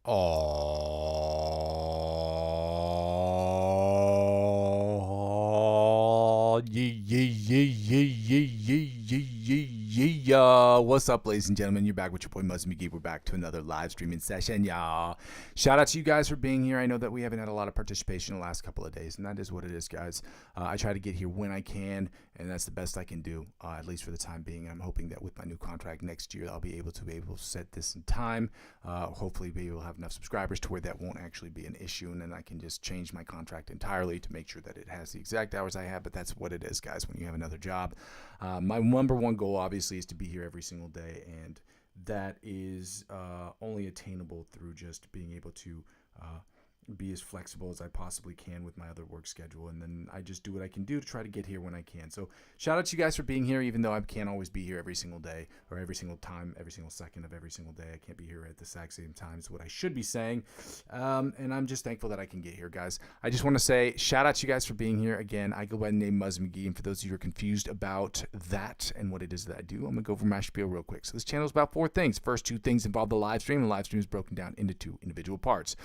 Oh, yeah. What's up, ladies and gentlemen? You're back with your boy Muzzy McGee. We're back to another live streaming session, y'all. Shout out to you guys for being here. I know that we haven't had a lot of participation the last couple of days, and that is what it is, guys. I try to get here when I can, and that's the best I can do, at least for the time being. I'm hoping that with my new contract next year, I'll be able to set this in time. Hopefully, be able to have enough subscribers to where that won't actually be an issue, and then I can just change my contract entirely to make sure that it has the exact hours I have. But that's what it is, guys, when you have another job. My number one goal, obviously, is to be here every single day, and that is only attainable through just being able to be as flexible as I possibly can with my other work schedule, and then I just do what I can do to try to get here when I can. So shout out to you guys for being here, even though I can't always be here every single day or every single time, every single second of every single day. I can't be here at the exact same time is what I should be saying, and I'm just thankful that I can get here, guys. I just want to say shout out to you guys for being here. Again, I go by the name Muzzy McGee, and for those of you who are confused about that and what it is that I do, I'm gonna go over my spiel real quick. So this channel is about 4 things. First 2 things involve the live stream. The live stream is broken down into 2 individual parts: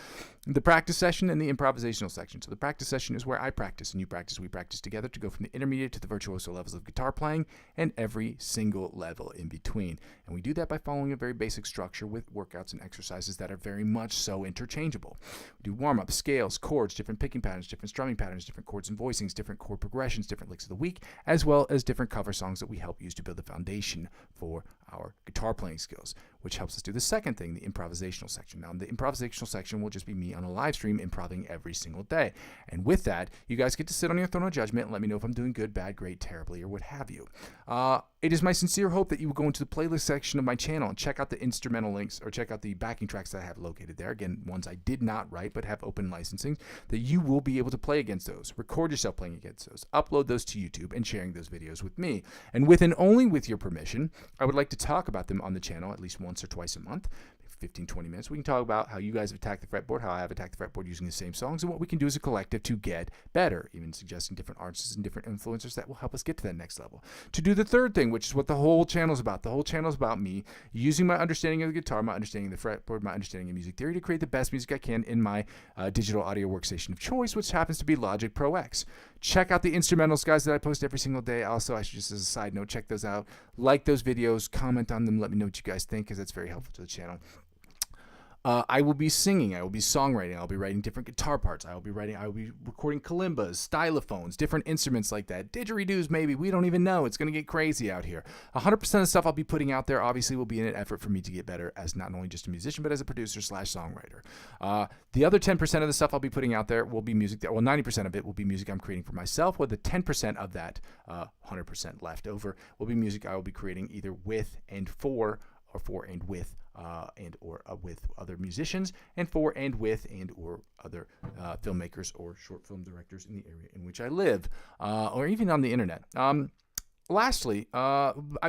the practice session and the improvisational section. So the practice session is where I practice and you practice. We practice together to go from the intermediate to the virtuoso levels of guitar playing and every single level in between. And we do that by following a very basic structure with workouts and exercises that are very much so interchangeable. We do warm-ups, scales, chords, different picking patterns, different strumming patterns, different chords and voicings, different chord progressions, different licks of the week, as well as different cover songs that we help use to build the foundation for our guitar playing skills, which helps us do the second thing, the improvisational section. Now, the improvisational section will just be me on a live stream improvising every single day. And with that, you guys get to sit on your throne of judgment and let me know if I'm doing good, bad, great, terribly, or what have you. It is my sincere hope that you will go into the playlist section of my channel and check out the instrumental links or check out the backing tracks that I have located there. Again, ones I did not write but have open licensing, that you will be able to play against those, record yourself playing against those, upload those to YouTube, and sharing those videos with me. And with and only with your permission, I would like to talk about them on the channel at least once or twice a month. 15-20 minutes. We can talk about how you guys have attacked the fretboard, how I have attacked the fretboard using the same songs, and what we can do as a collective to get better, even suggesting different artists and different influencers that will help us get to that next level. To do the third thing, which is what the whole channel is about. The whole channel is about me using my understanding of the guitar, my understanding of the fretboard, my understanding of music theory to create the best music I can in my digital audio workstation of choice, which happens to be Logic Pro X. Check out the instrumentals, guys, that I post every single day. Also, I should just as a side note, check those out. Like those videos, comment on them, let me know what you guys think, because that's very helpful to the channel. I will be singing, I will be songwriting, I'll be writing different guitar parts, I will be recording kalimbas, stylophones, different instruments like that, didgeridoos maybe, we don't even know, it's going to get crazy out here. 100% of the stuff I'll be putting out there obviously will be in an effort for me to get better as not only just a musician, but as a producer / songwriter. The other 10% of the stuff I'll be putting out there will be music, 90% of it will be music I'm creating for myself, with the 10% of that 100% left over will be music I will be creating either with and for, or for and with with other musicians, and for and with and or other filmmakers or short film directors in the area in which I live, or even on the internet. Lastly,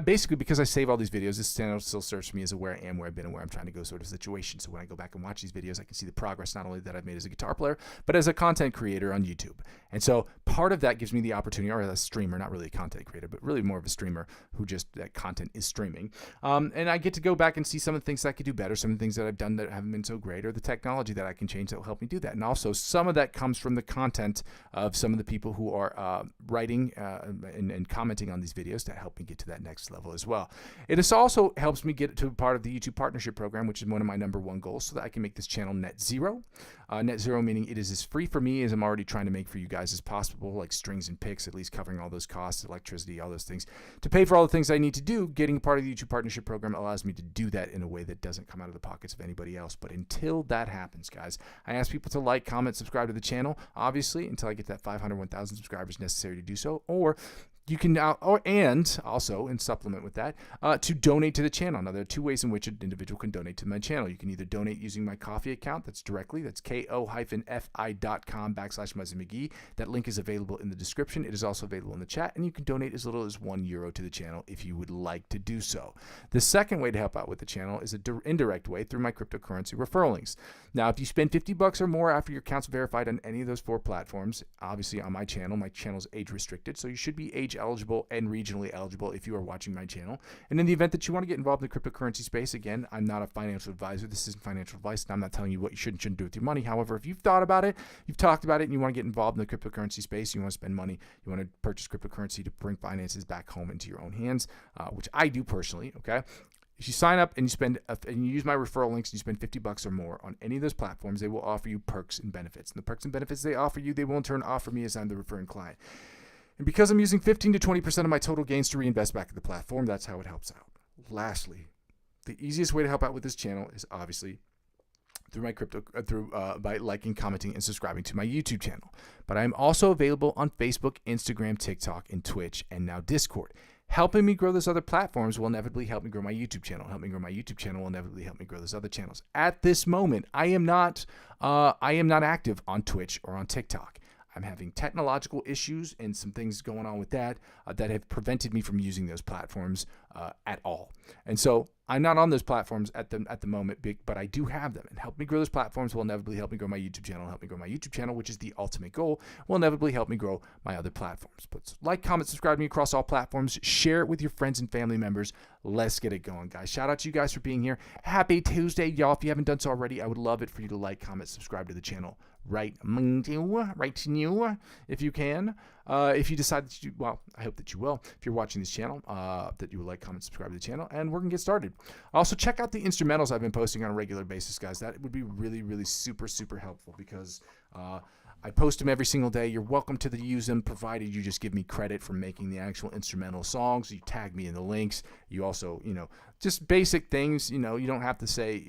basically because I save all these videos, this channel still serves me as a where I am, where I've been, and where I'm trying to go sort of situation. So when I go back and watch these videos, I can see the progress not only that I've made as a guitar player, but as a content creator on YouTube. And so part of that gives me the opportunity, or as a streamer, not really a content creator, but really more of a streamer who just that content is streaming. And I get to go back and see some of the things that I could do better, some of the things that I've done that haven't been so great, or the technology that I can change that will help me do that. And also some of that comes from the content of some of the people who are writing and commenting on these videos to help me get to that next level as well. It also helps me get to part of the YouTube partnership program, which is one of my number 1 goals, so that I can make this channel net zero. Net zero meaning it is as free for me as I'm already trying to make for you guys as possible, like strings and picks, at least covering all those costs, electricity, all those things. To pay for all the things I need to do, getting a part of the YouTube partnership program allows me to do that in a way that doesn't come out of the pockets of anybody else. But until that happens, guys, I ask people to like, comment, subscribe to the channel, obviously, until I get that 500, 1,000 subscribers necessary to do so, or you can now, and also in supplement with that, to donate to the channel. Now, there are 2 ways in which an individual can donate to my channel. You can either donate using my Ko-fi account, that's ko-fi.com/Muzzy McGee. That link is available in the description. It is also available in the chat, and you can donate as little as €1 to the channel if you would like to do so. The second way to help out with the channel is an indirect way through my cryptocurrency referral links. Now, if you spend $50 or more after your account's verified on any of those 4 platforms, obviously on my channel is age restricted, so you should be age eligible and regionally eligible if you are watching my channel. And in the event that you want to get involved in the cryptocurrency space, again, I'm not a financial advisor. This isn't financial advice, and I'm not telling you what you should and shouldn't do with your money. However, if you've thought about it, you've talked about it, and you want to get involved in the cryptocurrency space, you want to spend money, you want to purchase cryptocurrency to bring finances back home into your own hands, which I do personally, okay? If you sign up and you spend and you use my referral links and you spend $50 or more on any of those platforms, they will offer you perks and benefits. And the perks and benefits they offer you, they will in turn offer me as I'm the referring client. And because I'm using 15 to 20% of my total gains to reinvest back in the platform, that's how it helps out. Lastly, the easiest way to help out with this channel is obviously through by liking, commenting, and subscribing to my YouTube channel. But I'm also available on Facebook, Instagram, TikTok, and Twitch, and now Discord. Helping me grow those other platforms will inevitably help me grow my YouTube channel. Helping grow my YouTube channel will inevitably help me grow those other channels. At this moment, I am not active on Twitch or on TikTok. I'm having technological issues and some things going on with that that have prevented me from using those platforms at all. And so I'm not on those platforms at the moment, but I do have them. And help me grow those platforms will inevitably help me grow my YouTube channel. Help me grow my YouTube channel, which is the ultimate goal, will inevitably help me grow my other platforms. But like, comment, subscribe to me across all platforms. Share it with your friends and family members. Let's get it going, guys. Shout out to you guys for being here. Happy Tuesday, y'all. If you haven't done so already, I would love it for you to like, comment, subscribe to the channel right now, if you can. If you decide that you, well, I hope that you will. If you're watching this channel, that you will like, comment, subscribe to the channel, and we're going to get started. Also, check out the instrumentals I've been posting on a regular basis, guys. That would be really, really super, super helpful because I post them every single day. You're welcome to use them, provided you just give me credit for making the actual instrumental songs. You tag me in the links. You also, just basic things. You don't have to say,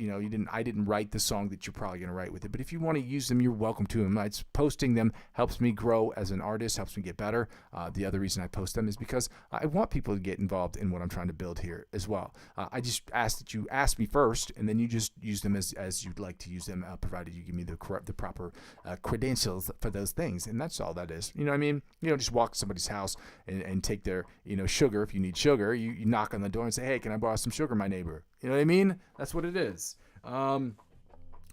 I didn't write the song that you're probably going to write with it. But if you want to use them, you're welcome to them. Posting them helps me grow as an artist, helps me get better. The other reason I post them is because I want people to get involved in what I'm trying to build here as well. I just ask that you ask me first, and then you just use them as you'd like to use them, provided you give me the proper credentials for those things. And that's all that is. You know what I mean? Just walk to somebody's house and take their, sugar. If you need sugar, you knock on the door and say, hey, can I borrow some sugar, my neighbor? You know what I mean? That's what it is.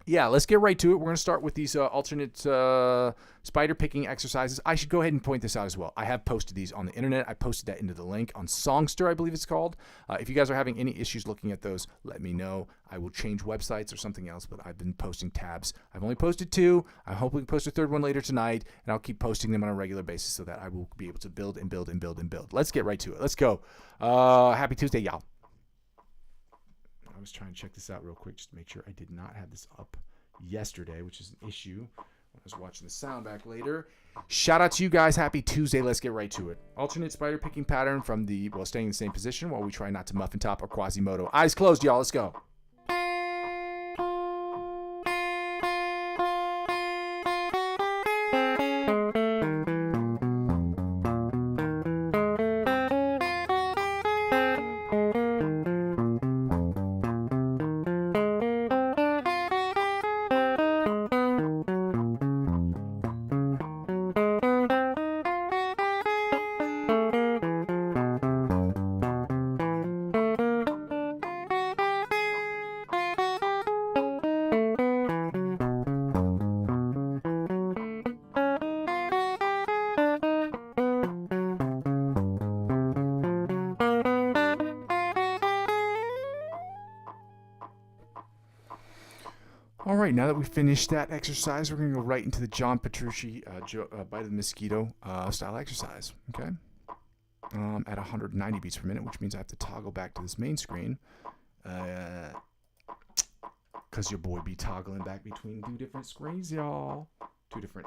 Yeah, let's get right to it. We're going to start with these alternate spider picking exercises. I should go ahead and point this out as well. I have posted these on the internet. I posted that into the link on Songster, I believe it's called. If you guys are having any issues looking at those, let me know. I will change websites or something else, but I've been posting tabs. I've only posted 2. I'm hoping to post a 3rd one later tonight, and I'll keep posting them on a regular basis so that I will be able to build and build and build and build. Let's get right to it. Let's go. Happy Tuesday, y'all. I was trying to check this out real quick just to make sure I did not have this up yesterday, which is an issue. I was watching the sound back later. Shout out to you guys. Happy Tuesday. Let's get right to it. Alternate spider picking pattern from staying in the same position while we try not to muffin top or Quasimodo. Eyes closed, y'all. Let's go. All right, now that we finished that exercise, we're going to go right into the John Petrucci Bite of the Mosquito style exercise, okay? At 190 beats per minute, which means I have to toggle back to this main screen because your boy be toggling back between 2 different screens, y'all. 2 different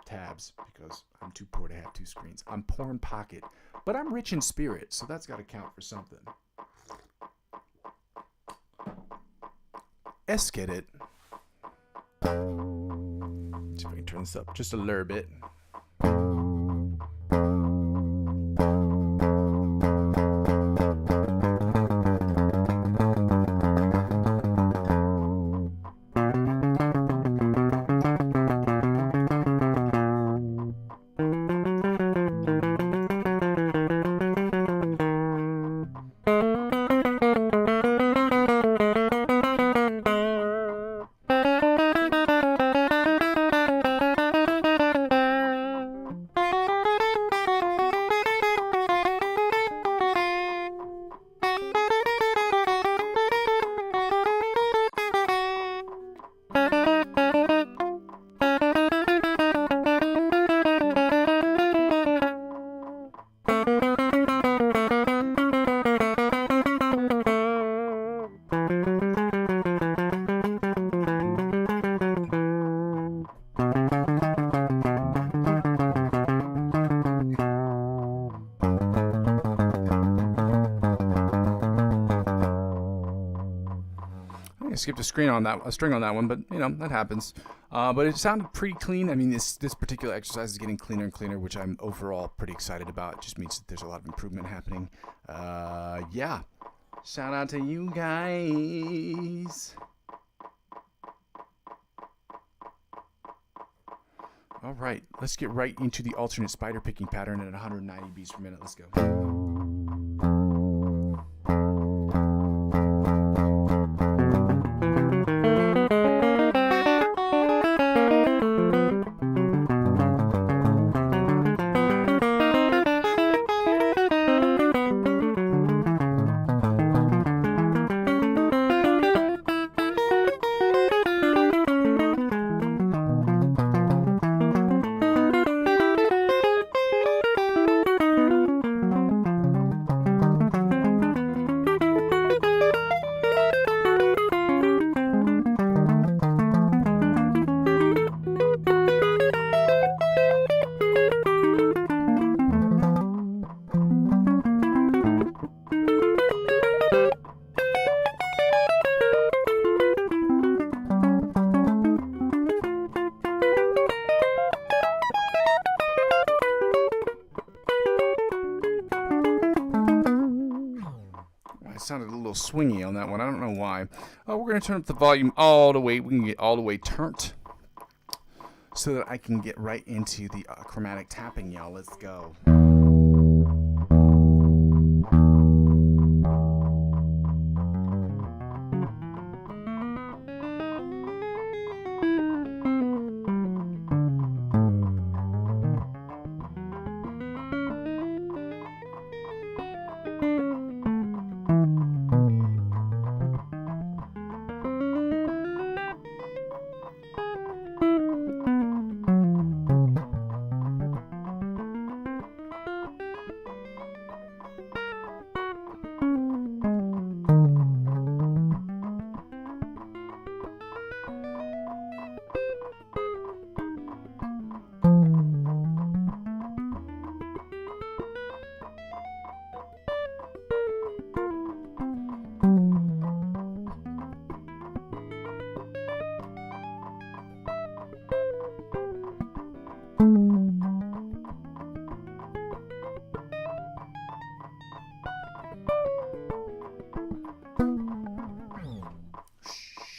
tabs because I'm too poor to have 2 screens. I'm poor in pocket, but I'm rich in spirit, so that's got to count for something. Let's get it. See if I can turn this up just a little bit. skipped a string on that one, but you know that happens. But it sounded pretty clean. I mean, this particular exercise is getting cleaner and cleaner, which I'm overall pretty excited about. It just means that there's a lot of improvement happening. Yeah. Shout out to you guys. All right, let's get right into the alternate spider picking pattern at 190 beats per minute. Let's go. Sounded a little swingy on that one. I don't know why. We're going to turn up the volume all the way. We can get all the way turned so that I can get right into the chromatic tapping, y'all. Let's go.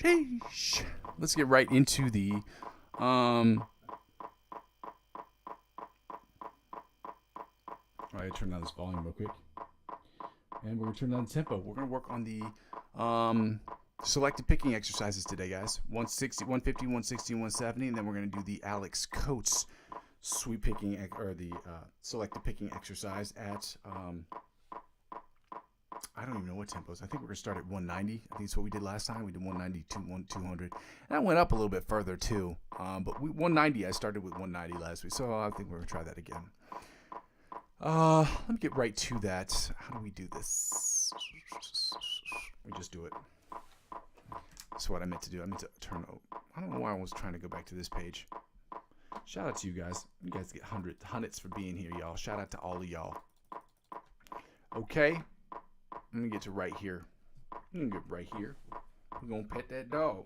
Sheesh. Let's get right into the all right, turn down this volume real quick. And we're going to turn down the tempo. We're going to work on the selected picking exercises today, guys. 160, 150, 160, 170, and then we're going to do the Alex Coates sweep picking or the selected picking exercise at I don't even know what tempos. I think we're going to start at 190. I think that's what we did last time. We did 190, 200. And I went up a little bit further too. But 190, I started with 190 last week. So I think we're going to try that again. Let me get right to that. How do we do this? We just do it. That's what I meant to do. I meant to turn over. I don't know why I was trying to go back to this page. Shout out to you guys. You guys get hundreds for being here, y'all. Shout out to all of y'all. Okay. I'm going to get to right here. I'm going to get right here. We're going to pet that dog.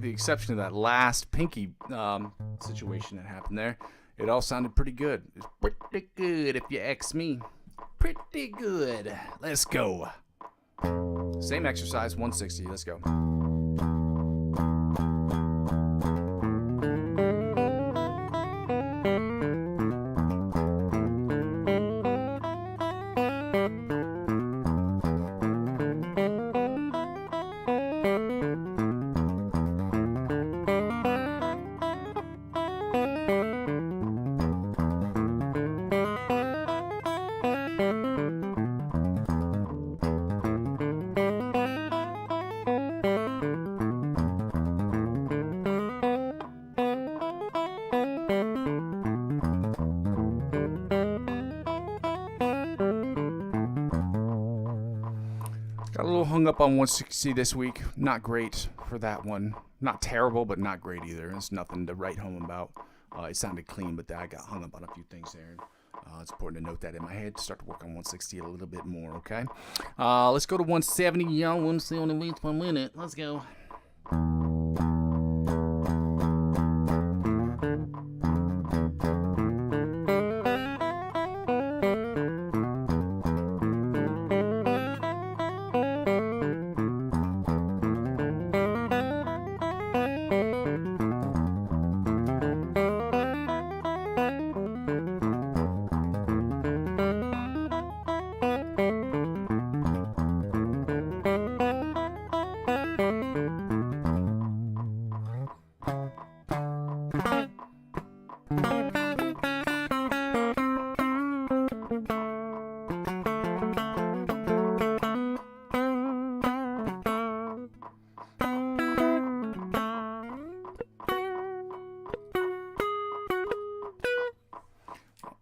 Exception of that last pinky situation that happened there, it all sounded pretty good. It's pretty good if you ask me. Pretty good. Let's go. Same exercise, 160. Let's go. hung up on 160 this week. Not great for that one. Not terrible, but not great either. It's nothing to write home about. It sounded clean, but I got hung up on a few things there. It's important to note that in my head. Start to work on 160 a little bit more, okay? Let's go to 170, y'all. 170 beats per minute. Let's go.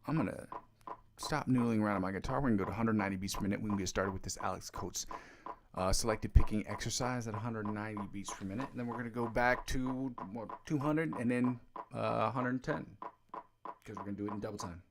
I'm going to stop noodling around on my guitar. We're going to go to 190 beats per minute. We can get started with this Alex Coates selected picking exercise at 190 beats per minute. And then we're going to go back to 200 and then 110 because we're going to do it in double time.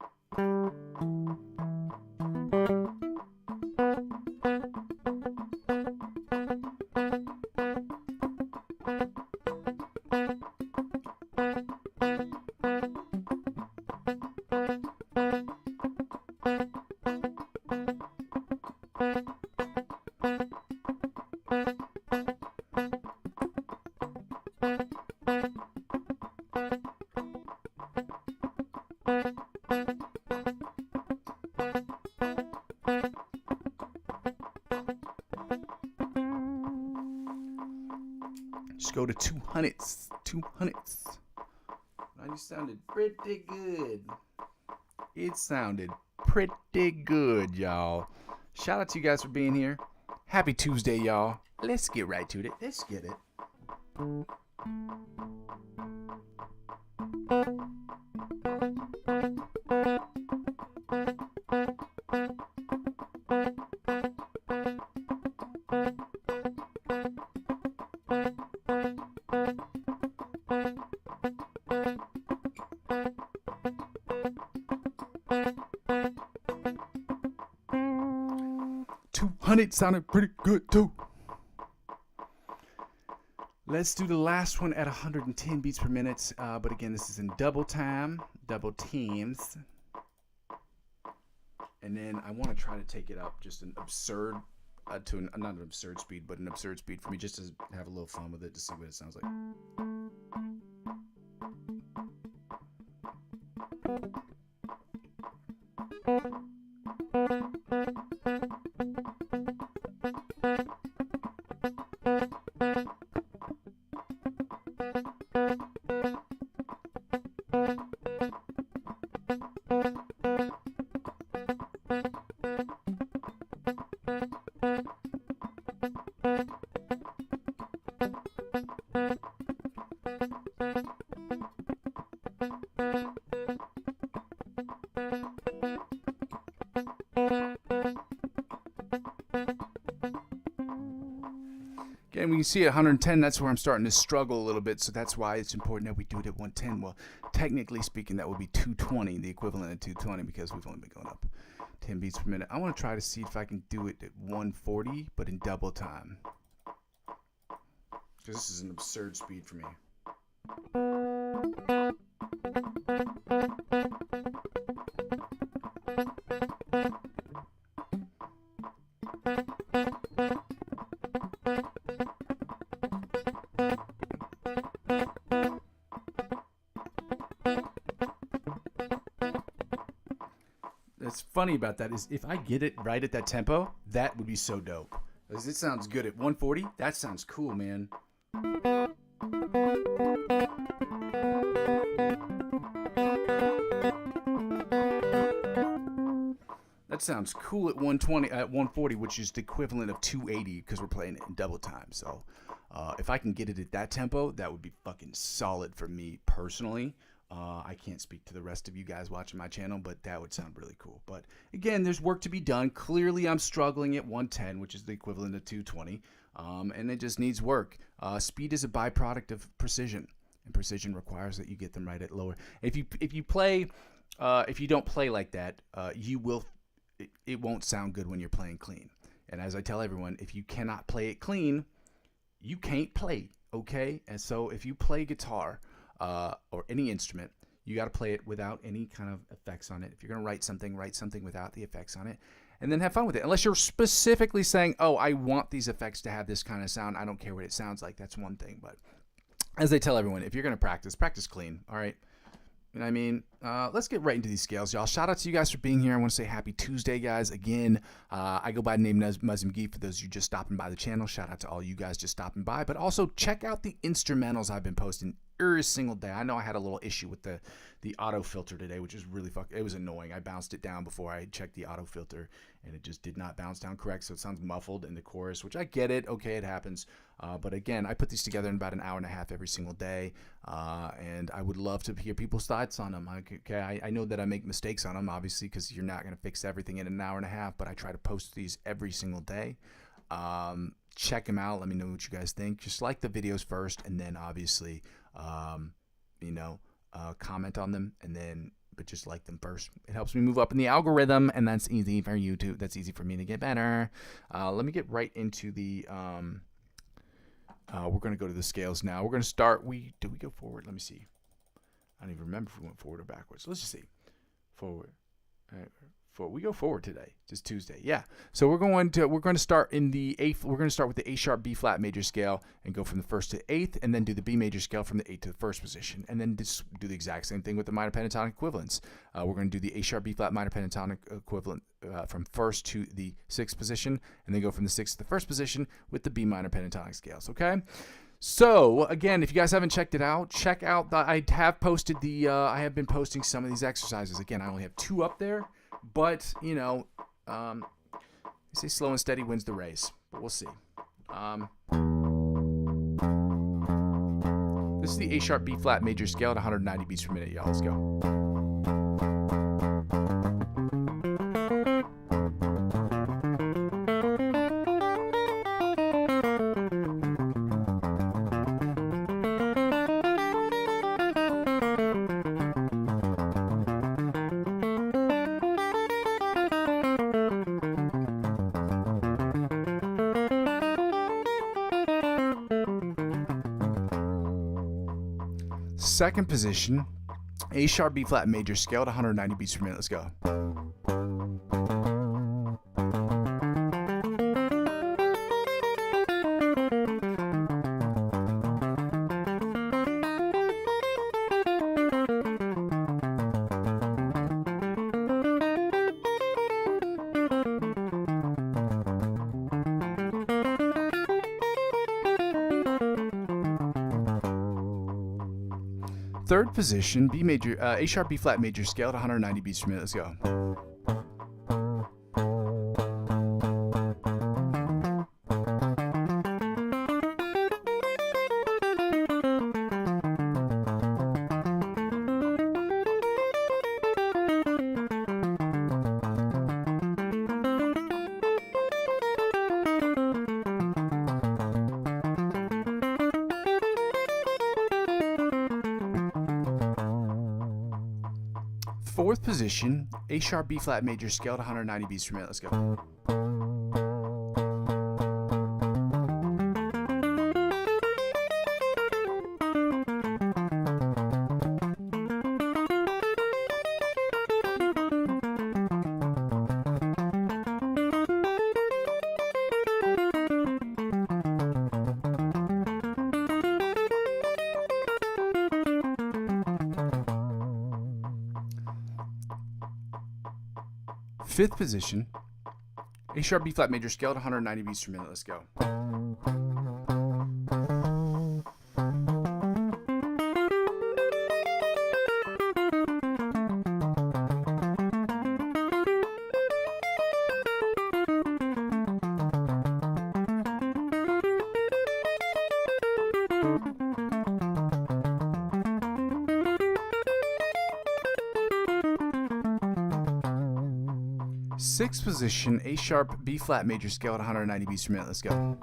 200s. You sounded pretty good. It sounded pretty good, y'all. Shout out to you guys for being here. Happy Tuesday, y'all. Let's get right to it. Let's get it. It sounded pretty good too. Let's do the last one at 110 beats per minute. But again, this is in double time, double teams. And then I want to try to take it up just an absurd, not an absurd speed, but an absurd speed for me, just to have a little fun with it, to see what it sounds like. Again, we can see at 110, that's where I'm starting to struggle a little bit, so that's why it's important that we do it at 110. Well, technically speaking, that would be 220, the equivalent of 220, because we've only been going up 10 beats per minute. I want to try to see if I can do it at 140, but in double time, because this is an absurd speed for me. What's funny about that is if I get it right at that tempo, that would be so dope. Because it sounds good at 140. That sounds cool, man. That sounds cool at 120, at 140, which is the equivalent of 280 because we're playing it in double time. So if I can get it at that tempo, that would be fucking solid for me personally. I can't speak to the rest of you guys watching my channel, but that would sound really cool. But again, there's work to be done. Clearly, I'm struggling at 110, which is the equivalent of 220, and it just needs work. Speed is a byproduct of precision, and precision requires that you get them right at lower. If you don't play like that, it won't sound good when you're playing clean. And as I tell everyone, if you cannot play it clean, you can't play, okay? And so if you play guitar or any instrument, you got to play it without any kind of effects on it. If you're going to write something without the effects on it, and then have fun with it. Unless you're specifically saying, oh, I want these effects to have this kind of sound. I don't care what it sounds like. That's one thing. But as I tell everyone, if you're going to practice clean, all right? You know what I mean? Let's get right into these scales, y'all. Shout out to you guys for being here. I want to say happy Tuesday, guys. Again, I go by the name Muzzy McGee for those of you just stopping by the channel. Shout out to all you guys just stopping by. But also check out the instrumentals I've been posting every single day. I know I had a little issue with the auto filter today, which is really it was annoying. I bounced it down before I checked the auto filter, and it just did not bounce down correct, so it sounds muffled in the chorus, which I get it. Okay, it happens. But again, I put these together in about an hour and a half every single day, and I would love to hear people's thoughts on them. I know that I make mistakes on them, obviously, because you're not going to fix everything in an hour and a half, but I try to post these every single day. Check them out. Let me know what you guys think. Just like the videos first, and then obviously, comment on them, but just like them first. It helps me move up in the algorithm, and that's easy for YouTube. That's easy for me to get better. Let me get right into the. We're going to go to the scales now. We're going to start. Did we go forward? Let me see. I don't even remember if we went forward or backwards. Let's just see. Forward. All right. We go forward today. Just Tuesday. Yeah. So we're going to start in the eighth. We're going to start with the A sharp B flat major scale and go from the first to eighth, and then do the B major scale from the eighth to the first position, and then just do the exact same thing with the minor pentatonic equivalents. We're going to do the A sharp B flat minor pentatonic equivalent from first to the sixth position, and then go from the sixth to the first position with the B minor pentatonic scales. Okay. So again, if you guys haven't checked it out, check out I have posted I have been posting some of these exercises. Again, I only have 2 up there. But, they say slow and steady wins the race. But we'll see. This is the A sharp B flat major scale at 190 beats per minute, y'all. Let's go. Second position, A sharp B flat major scale at 190 beats per minute. Let's go. Third position, A sharp B flat major scale at 190 beats per minute. Let's go. Fourth position, A sharp B flat major scale at 190 beats per minute. Let's go. Fifth position, A sharp B flat major scale at 190 beats per minute. Let's go. Sixth position, A sharp, B flat major scale at 190 beats per minute. Let's go.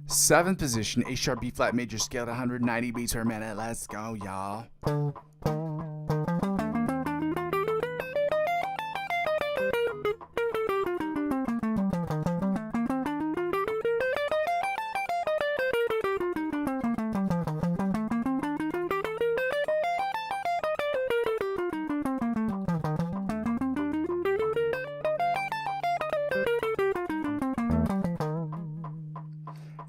Seventh position, A sharp, B flat major scale at 190 beats per minute. Let's go, y'all.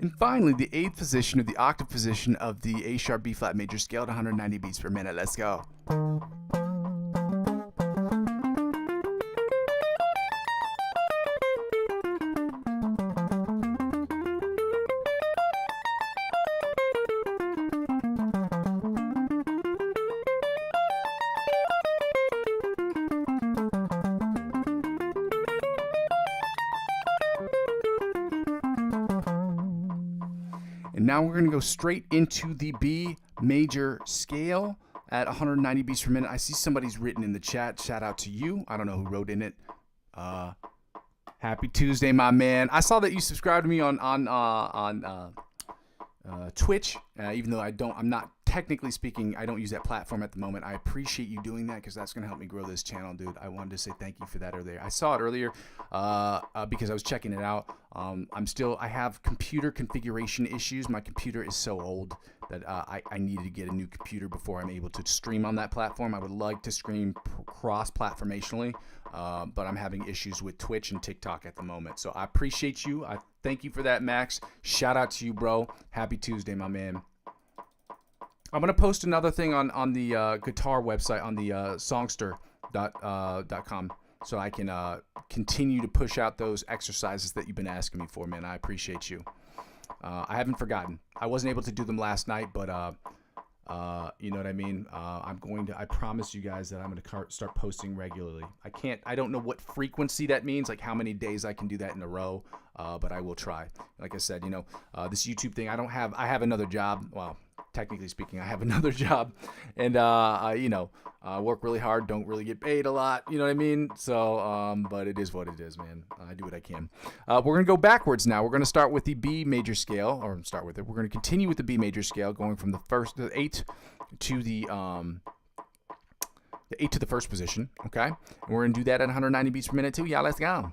And finally, the eighth position, or the octave position of the A sharp, B flat major scale at 190 beats per minute. Let's go. And now we're going to go straight into the B major scale at 190 beats per minute. I see somebody's written in the chat. Shout out to you. I don't know who wrote in it. Happy Tuesday, my man. I saw that you subscribed to me on Twitch, even though I'm not, technically speaking, I don't use that platform at the moment. I appreciate you doing that because that's going to help me grow this channel, dude. I wanted to say thank you for that earlier. I saw it earlier because I was checking it out. I have computer configuration issues. My computer is so old that I needed to get a new computer before I'm able to stream on that platform. I would like to stream cross-platformationally, but I'm having issues with Twitch and TikTok at the moment. So I appreciate you. I thank you for that, Max. Shout out to you, bro. Happy Tuesday, my man. I'm going to post another thing on the guitar website, on the songster.com, so I can continue to push out those exercises that you've been asking me for, man. I appreciate you. I haven't forgotten. I wasn't able to do them last night, but you know what I mean? I promise you guys that I'm going to start posting regularly. I don't know what frequency that means, like how many days I can do that in a row, but I will try. Like I said, this YouTube thing, I have another job. Well, technically speaking, I have another job, and I work really hard, don't really get paid a lot, you know what I mean? So, but it is what it is, man. I do what I can. We're going to go backwards now. We're going to start with the B major scale, or start with it. We're going to continue with the B major scale, going from the 8th to the 8th to the first position, okay? And we're going to do that at 190 beats per minute too. Yeah, let's go.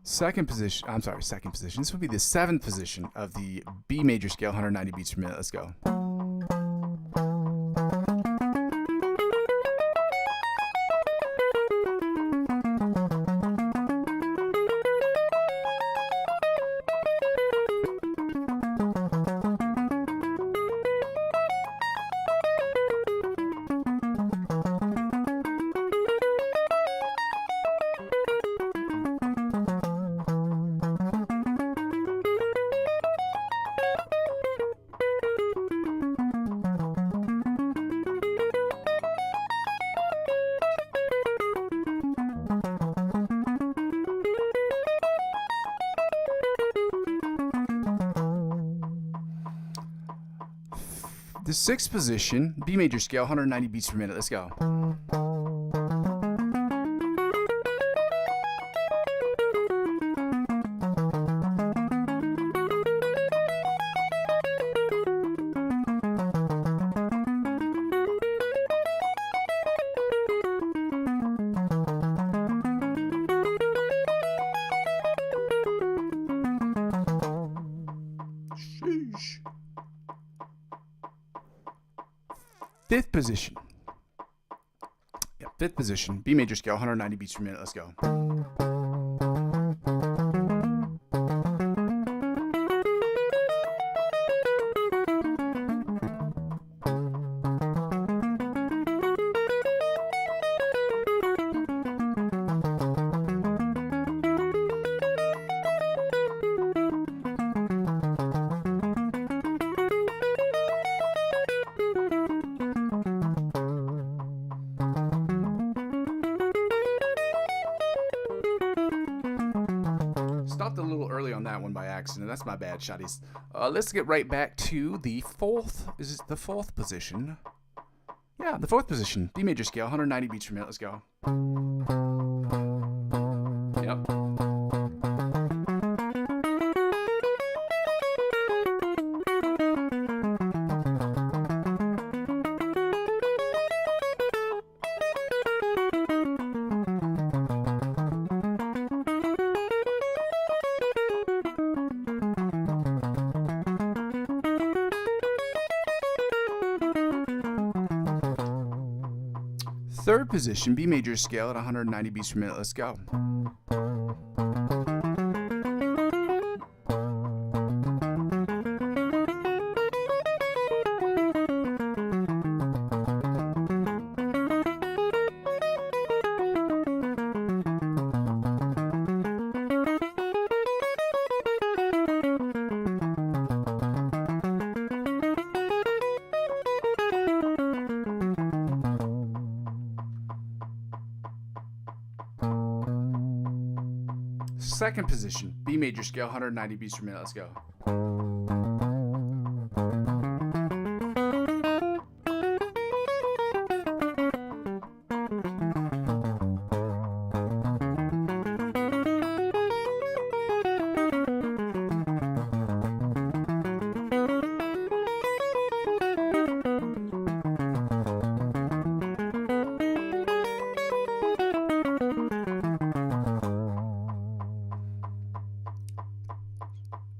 Second position. This would be the 7th position of the B major scale, 190 beats per minute. Let's go. The 6th position, B major scale, 190 beats per minute. Let's go. Fifth position. Yeah, fifth position, B major scale, 190 beats per minute. Let's go. Stopped a little early on that one by accident. That's my bad, shotties. Let's get right back to the fourth. Is it the fourth position? Yeah, the fourth position. B major scale, 190 beats per minute. Let's go. Yep. Third position, B major scale at 190 beats per minute. Let's go. Second position, B major scale, 190 beats per minute. Let's go.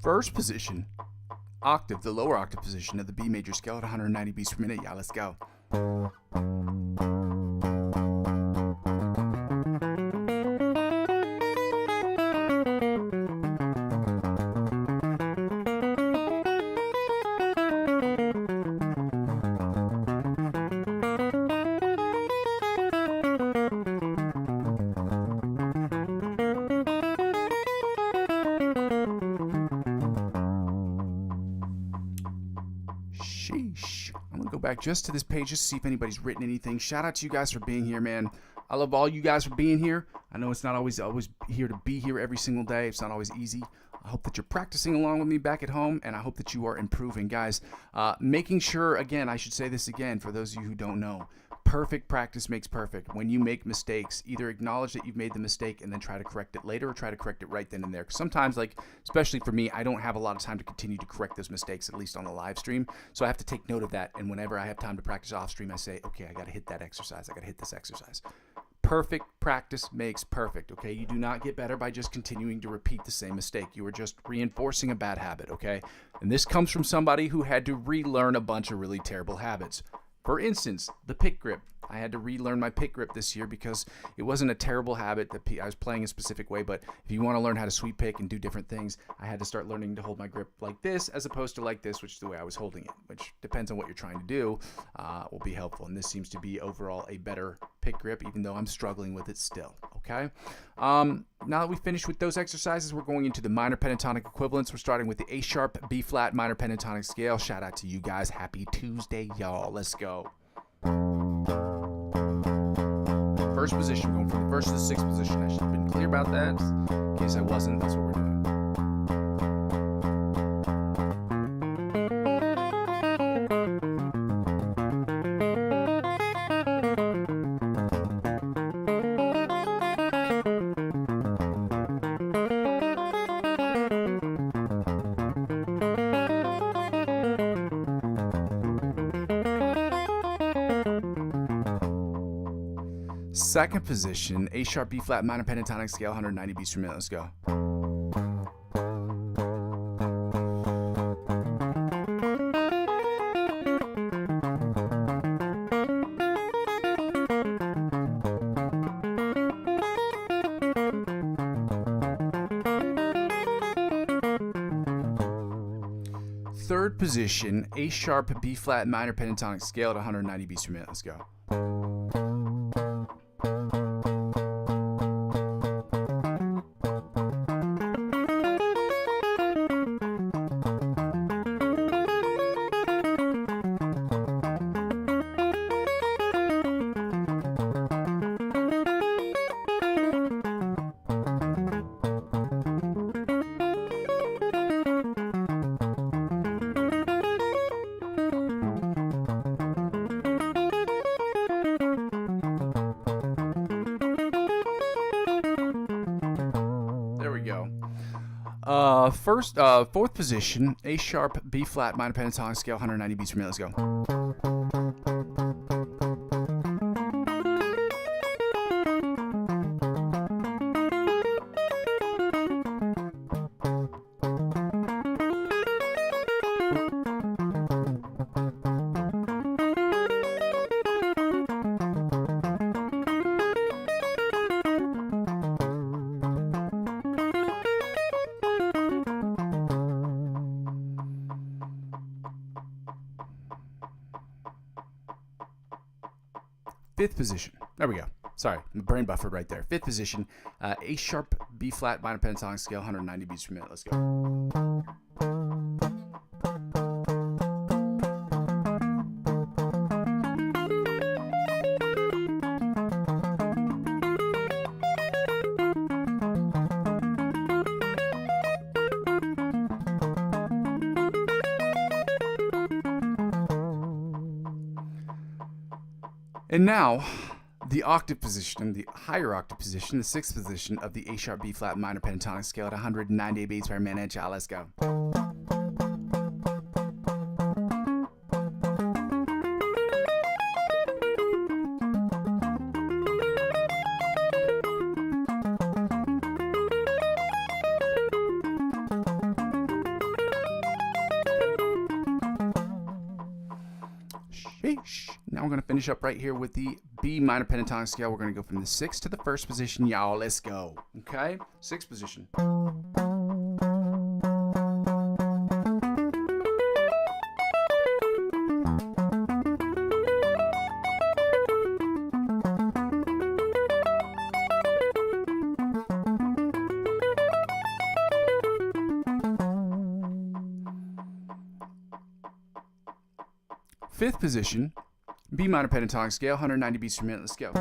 First position, octave, the lower octave position of the B major scale at 190 beats per minute. Yeah, let's go. Sheesh. I'm going to go back just to this page just to see if anybody's written anything. Shout out to you guys for being here, man. I love all you guys for being here. I know it's not always here to be here every single day. It's not always easy. I hope that you're practicing along with me back at home, and I hope that you are improving, guys. Making sure, again, I should say this again for those of you who don't know, perfect practice makes perfect. When you make mistakes, either acknowledge that you've made the mistake and then try to correct it later, or try to correct it right then and there. Because sometimes, like, especially for me, I don't have a lot of time to continue to correct those mistakes, at least on the live stream. So I have to take note of that. And whenever I have time to practice off stream, I say, okay, I got to hit that exercise. I got to hit this exercise. Perfect practice makes perfect, okay? You do not get better by just continuing to repeat the same mistake. You are just reinforcing a bad habit, okay? And this comes from somebody who had to relearn a bunch of really terrible habits. For instance, the pick grip. I had to relearn my pick grip this year because it wasn't a terrible habit that I was playing a specific way, but if you want to learn how to sweep pick and do different things, I had to start learning to hold my grip like this as opposed to like this, which is the way I was holding it, which depends on what you're trying to do, will be helpful. And this seems to be overall a better pick grip, even though I'm struggling with it still, okay? Now that we finished with those exercises, we're going into the minor pentatonic equivalents. We're starting with the A sharp, B flat minor pentatonic scale. Shout out to you guys. Happy Tuesday, y'all. Let's go. First position, going from the first to the sixth position. I should have been clear about that. In case I wasn't, that's what we're doing. Second position, A sharp, B flat, minor pentatonic scale, 190 beats per minute. Let's go. third position, A sharp, B flat minor pentatonic scale at 190 beats per minute. Let's go. Fourth position, A sharp, B flat, minor pentatonic scale, 190 beats per minute. Let's go. Fifth position. There we go. Sorry, my brain buffered right there. Fifth position, A sharp, B flat, minor pentatonic scale, 190 beats per minute. Let's go. And now, the octave position, the higher octave position, the sixth position of the A sharp, B flat, minor pentatonic scale at 190 beats per minute. Y'all, let's go. Now we're going to finish up right here with the B minor pentatonic scale. We're going to go from the sixth to the first position, y'all. Let's go. Okay? Sixth position. Fifth position, B minor pentatonic scale, 190 beats per minute. Let's go.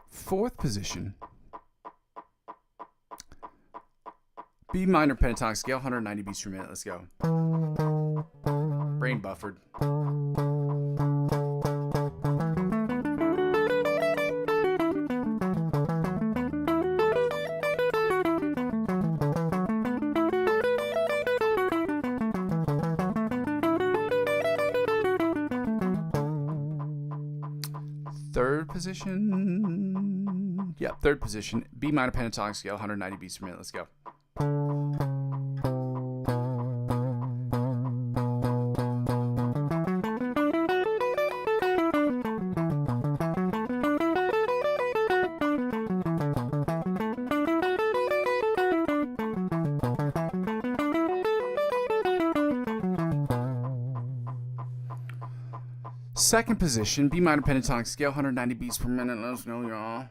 Fourth position, B minor pentatonic scale, 190 beats per minute. Let's go. Brain buffered. Third position. Yep, third position. B minor pentatonic scale, 190 beats per minute. Let's go. Second position, B minor pentatonic scale, 190 beats per minute. Let's go, y'all.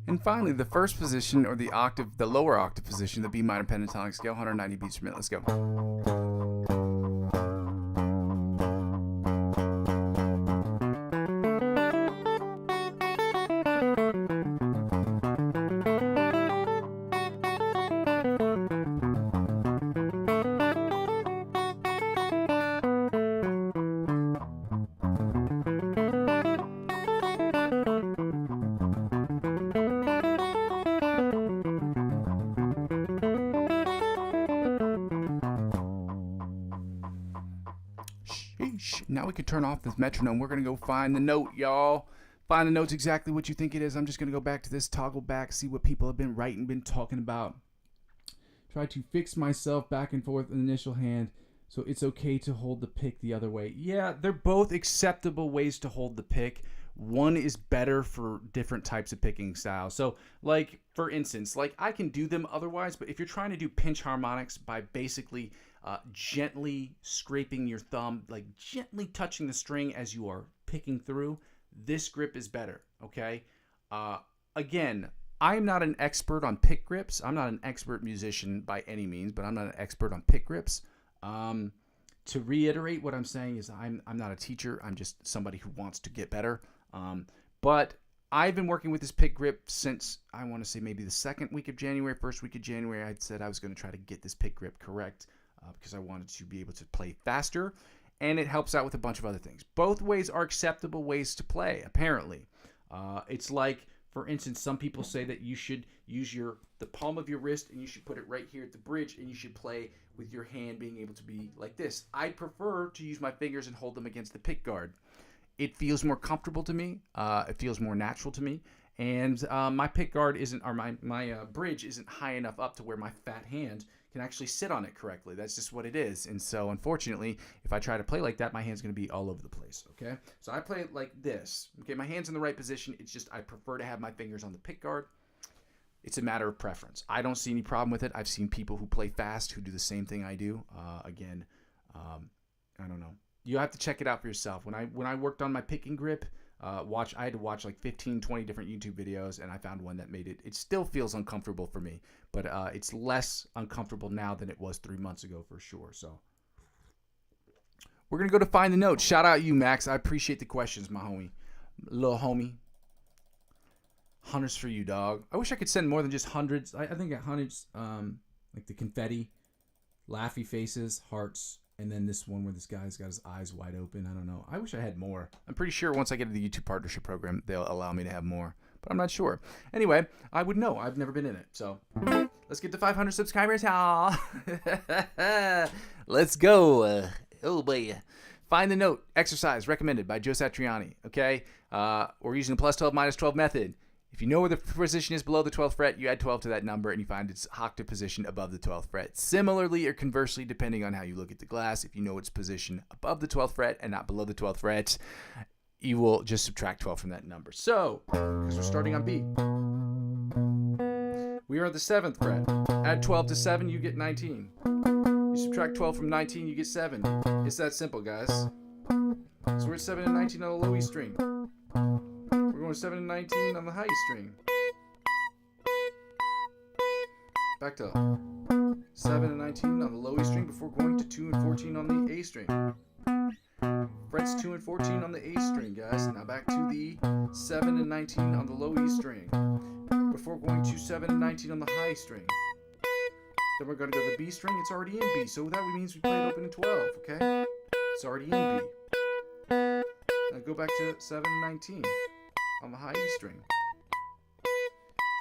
And finally, the first position, or the octave, the lower octave position, the B minor pentatonic scale, 190 beats per minute. Let's go. now we can turn off this metronome. We're going to go find the note, y'all. Find the notes exactly what you think it is. I'm just going to go back to this, toggle back, see what people have been writing, been talking about. Try to fix myself back and forth in the initial hand, so it's okay to hold the pick the other way. Yeah, they're both acceptable ways to hold the pick. One is better for different types of picking styles. So, like, for instance, like, I can do them otherwise, but if you're trying to do pinch harmonics by basically gently scraping your thumb, like gently touching the string as you are picking through, this grip is better, okay? Again, I'm not an expert on pick grips. I'm not an expert musician by any means, but I'm not an expert on pick grips. To reiterate, what I'm saying is I'm not a teacher. I'm just somebody who wants to get better. But I've been working with this pick grip since, I want to say, maybe the second week of January, first week of January. I said I was going to try to get this pick grip correct because I wanted to be able to play faster, and it helps out with a bunch of other things. Both ways are acceptable ways to play, apparently. It's like, for instance, some people say that you should use the palm of your wrist and you should put it right here at the bridge, and you should play with your hand being able to be like this. I prefer to use my fingers and hold them against the pick guard. It feels more comfortable to me. It feels more natural to me. And my pick guard isn't, or my bridge isn't high enough up to where my fat hand can actually sit on it correctly. That's just what it is. And so, unfortunately, if I try to play like that, my hand's going to be all over the place, okay? So I play it like this. Okay, my hand's in the right position. It's just I prefer to have my fingers on the pick guard. It's a matter of preference. I don't see any problem with it. I've seen people who play fast who do the same thing I do. Again, I don't know. You have to check it out for yourself. When I worked on my picking grip, I had to watch like 15, 20 different YouTube videos, and I found one that made it still feels uncomfortable for me, but it's less uncomfortable now than it was 3 months ago for sure. So we're going to go to find the note. Shout out you, Max. I appreciate the questions, my homie. Little homie. Hundreds for you, dog. I wish I could send more than just hundreds. I think at hundreds, like the confetti, laughy faces, hearts, and then this one where this guy's got his eyes wide open. I don't know. I wish I had more. I'm pretty sure once I get to the YouTube partnership program, they'll allow me to have more, but I'm not sure. Anyway, I would know. I've never been in it. So let's get to 500 subscribers, y'all. Let's go. Oh, boy. Find the note exercise recommended by Joe Satriani. Okay. We're using the plus 12 minus 12 method. If you know where the position is below the 12th fret, you add 12 to that number and you find its octave position above the 12th fret. Similarly or conversely, depending on how you look at the glass, if you know its position above the 12th fret and not below the 12th fret, you will just subtract 12 from that number. So, because we're starting on B, we are at the 7th fret. Add 12 to 7, you get 19. You subtract 12 from 19, you get 7. It's that simple, guys. So we're at 7 and 19 on the low E string. We're going 7 and 19 on the high E string. Back to 7 and 19 on the low E string before going to 2 and 14 on the A string. Frets 2 and 14 on the A string, guys. Now back to the 7 and 19 on the low E string before going to 7 and 19 on the high string. Then we're going to go to the B string. It's already in B, so that means we play it open in 12, okay? It's already in B. Now go back to 7 and 19 on the high E string.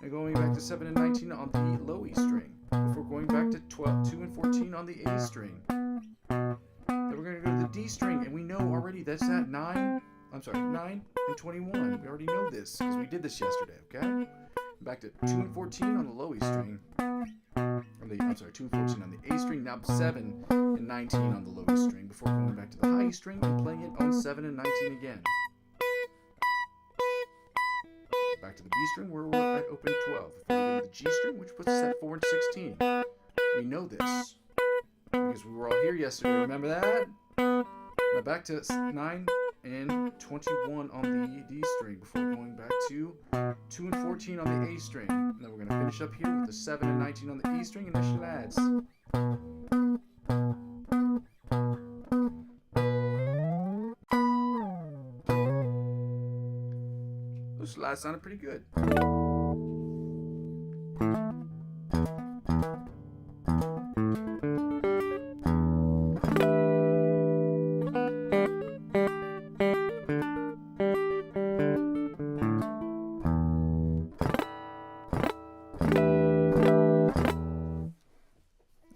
And going back to 7 and 19 on the low E string before going back to 2 and 14 on the A string. Then we're going to go to the D string, and we know already that's at 9 and 21. We already know this because we did this yesterday, okay? Back to 2 and 14 on the low E string. 2 and 14 on the A string, now 7 and 19 on the low E string before going back to the high E string and playing it on 7 and 19 again. Back to the B string where we're at open 12. Before we go to the G string, which puts us at 4 and 16. We know this because we were all here yesterday, remember that? Now back to 9 and 21 on the D string before going back to 2 and 14 on the A string. And then we're going to finish up here with the 7 and 19 on the E string and initial adds. Those slides sounded pretty good.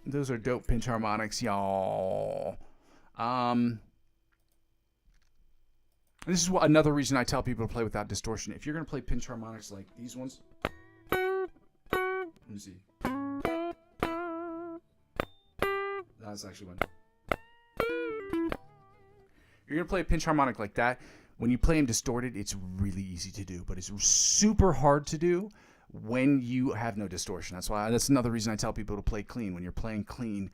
Those are dope pinch harmonics, y'all. this is another reason I tell people to play without distortion. If you're going to play pinch harmonics like these ones, let me see. That's actually one. You're going to play a pinch harmonic like that. When you play them distorted, it's really easy to do, but it's super hard to do when you have no distortion. That's another reason I tell people to play clean. When you're playing clean,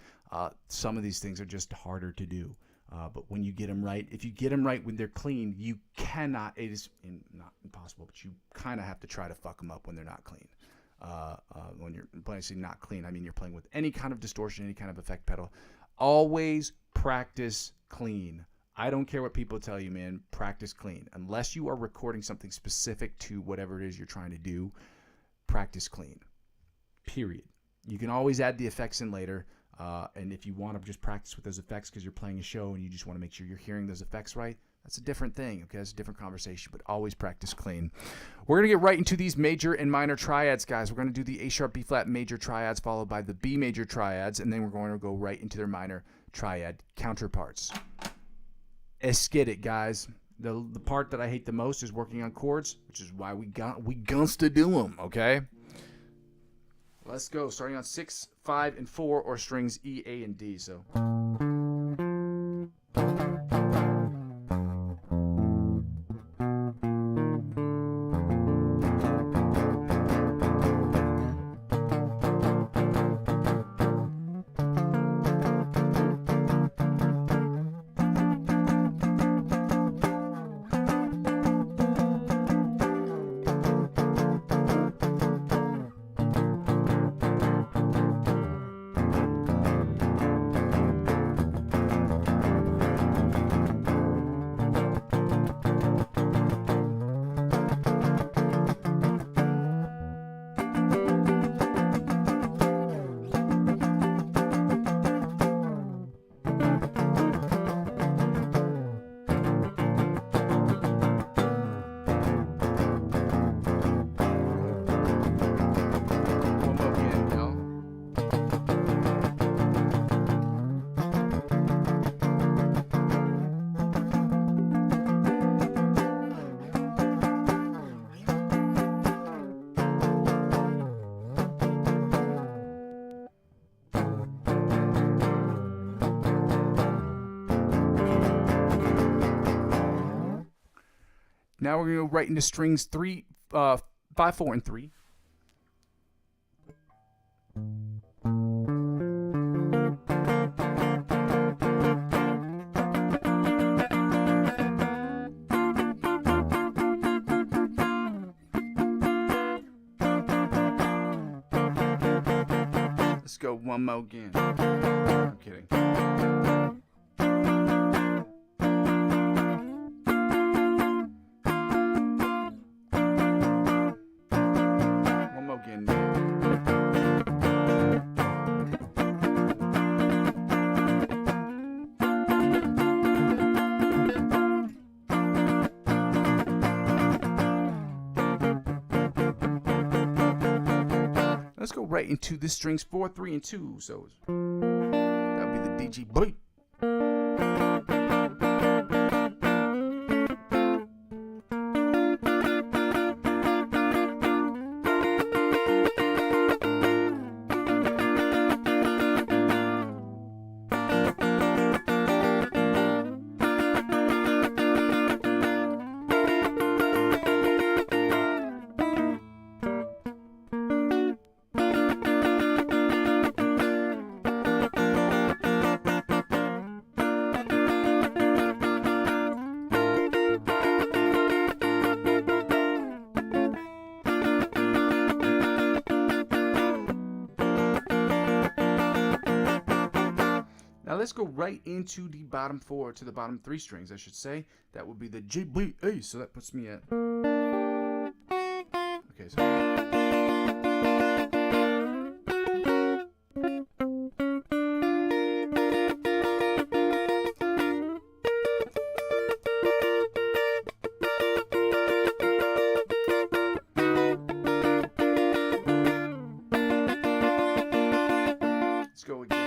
some of these things are just harder to do. But when you get them right, if you get them right when they're clean, you cannot, it is not impossible, but you kind of have to try to fuck them up when they're not clean. When you're playing not clean, I mean you're playing with any kind of distortion, any kind of effect pedal. Always practice clean. I don't care what people tell you, man. Practice clean. Unless you are recording something specific to whatever it is you're trying to do, practice clean. Period. You can always add the effects in later. And if you want to just practice with those effects because you're playing a show and you just want to make sure you're hearing those effects right, that's a different thing, okay? That's a different conversation, but always practice clean. We're going to get right into these major and minor triads, guys. We're going to do the A-sharp, B-flat major triads followed by the B major triads, and then we're going to go right into their minor triad counterparts. Let's get it, guys. The part that I hate the most is working on chords, which is why we guns to do them, okay? Let's go, starting on 6, 5, and 4, or strings E, A, and D. So. Now we're going to go right into strings 3, 5, 4, and 3. Let's go one more again. I'm kidding. Let's go right into the strings 4, 3, and 2. So that'll be the DG beat. Now let's go right into the bottom 4 to the bottom 3 strings, I should say. That would be the G, B, A. So that puts me at. Okay, so. Let's go again.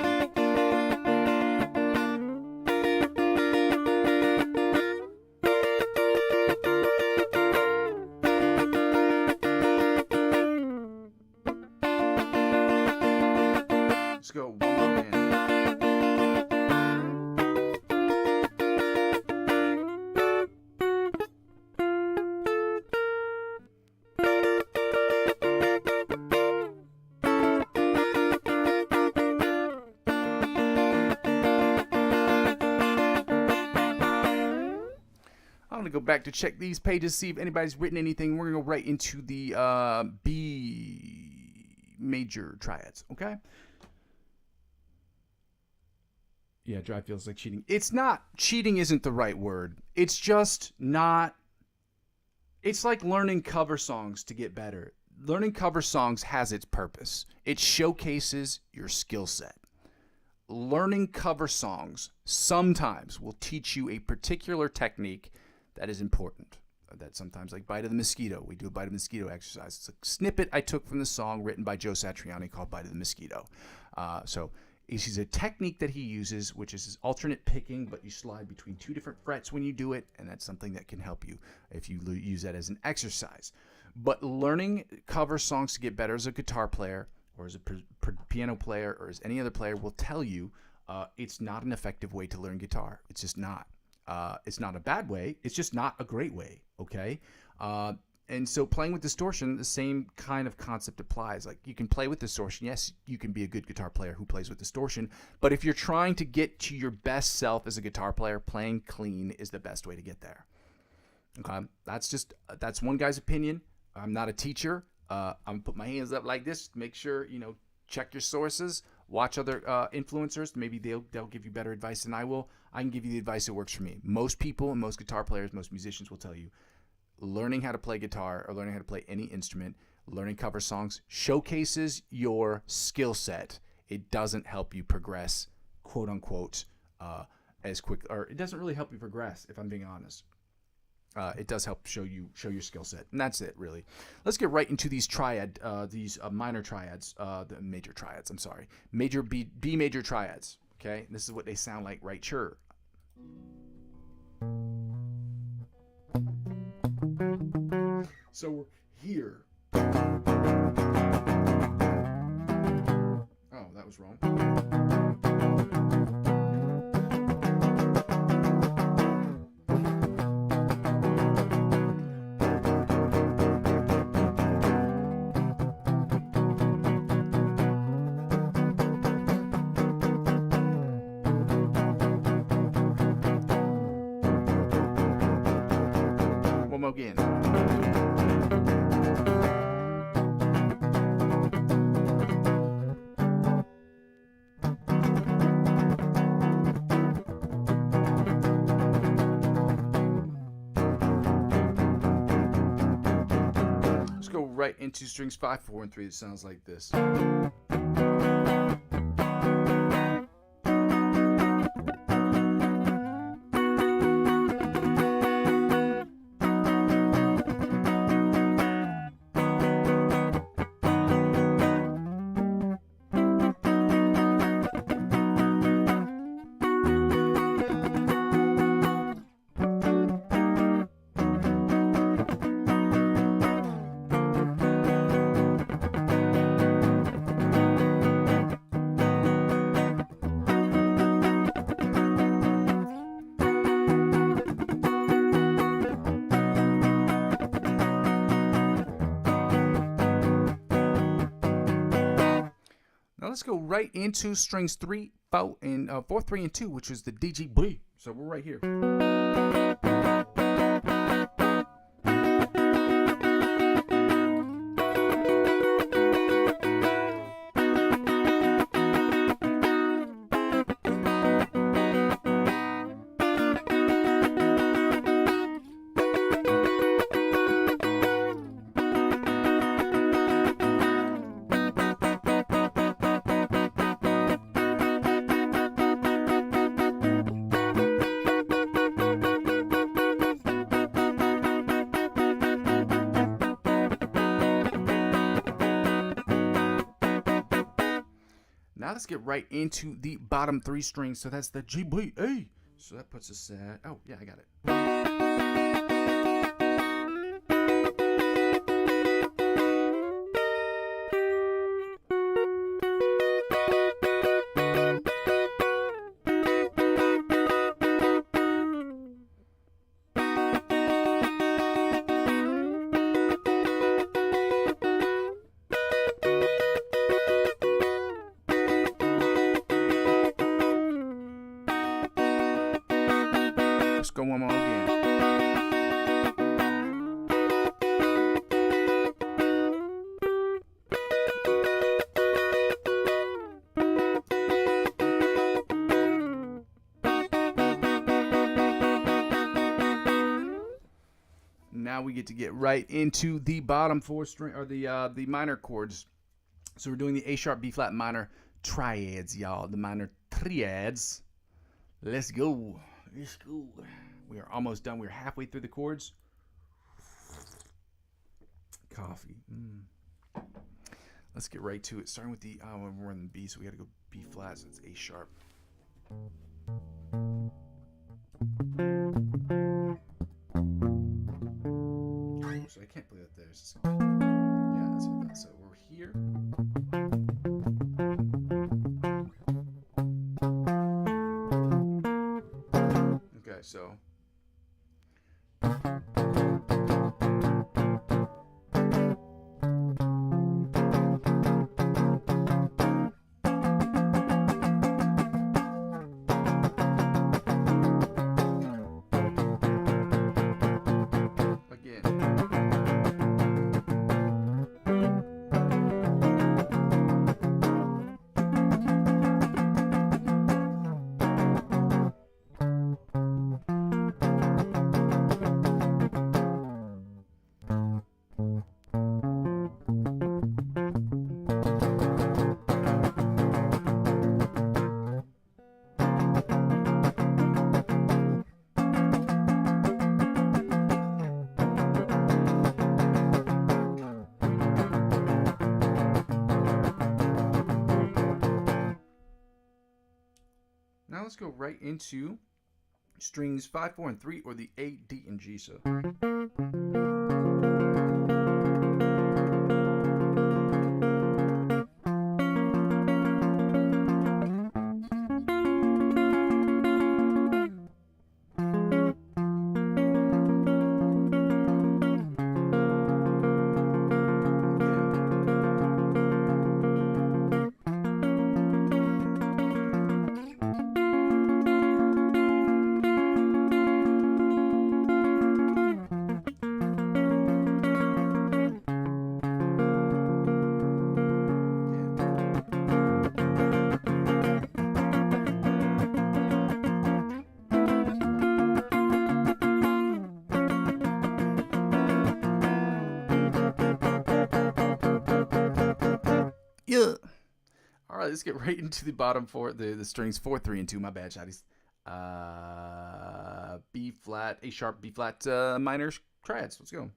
to go back to check these pages, see if anybody's written anything. We're going to go right into the B major triads, okay? Yeah, dry feels like cheating. It's not. Cheating isn't the right word. It's just not. It's like learning cover songs to get better. Learning cover songs has its purpose. It showcases your skill set. Learning cover songs sometimes will teach you a particular technique that is important. That sometimes, like Bite of the Mosquito. We do a Bite of the Mosquito exercise. It's a snippet I took from the song written by Joe Satriani called Bite of the Mosquito. So it's a technique that he uses, which is his alternate picking, but you slide between two different frets when you do it, and that's something that can help you if you use that as an exercise. But learning cover songs to get better as a guitar player or as a piano player or as any other player will tell you it's not an effective way to learn guitar. It's just not. It's not a bad way. It's just not a great way, okay? And so playing with distortion, the same kind of concept applies. Like, you can play with distortion. Yes, you can be a good guitar player who plays with distortion. But if you're trying to get to your best self as a guitar player, playing clean is the best way to get there. Okay? That's one guy's opinion. I'm not a teacher. I'm going to put my hands up like this. Make sure, check your sources. Watch other influencers. Maybe they'll give you better advice than I will. I can give you the advice that works for me. Most people and most guitar players, most musicians will tell you, learning how to play guitar or learning how to play any instrument, learning cover songs showcases your skill set. It doesn't help you progress, quote unquote, as quick, or it doesn't really help you progress, if I'm being honest. It does help show your skill set, and that's it, really. Let's get right into these minor triads, the major triads. I'm sorry, major B major triads. Okay, this is what they sound like, right? Sure. So we're here. Oh, that was wrong. One more again. Right into strings 5, 4, and 3. It sounds like this. Let's go right into strings 3, 4, and 4, 3, and 2, which is the D, G, B. So we're right here. Now let's get right into the bottom 3 strings. So that's the G, B, A. So that puts us at, oh yeah, I got it. Let's go one more again. we get to get right into the bottom four string, or the minor chords. So we're doing the A sharp, B flat minor triads, y'all. The minor triads. Let's go. Let's go. We are almost done. We're halfway through the chords. Coffee. Let's get right to it. Starting with the we're in the B, so we got to go B flat. So it's A sharp. So I can't play that there. Yeah, that's what I thought. So we're here. Okay, so. Now let's go right into strings 5, 4, and 3, or the A, D, and G. So. Yeah. All right, let's get right into the bottom four, the strings 4, 3, and 2. My bad, shotties. B flat, A sharp, B flat, minor triads. Let's go.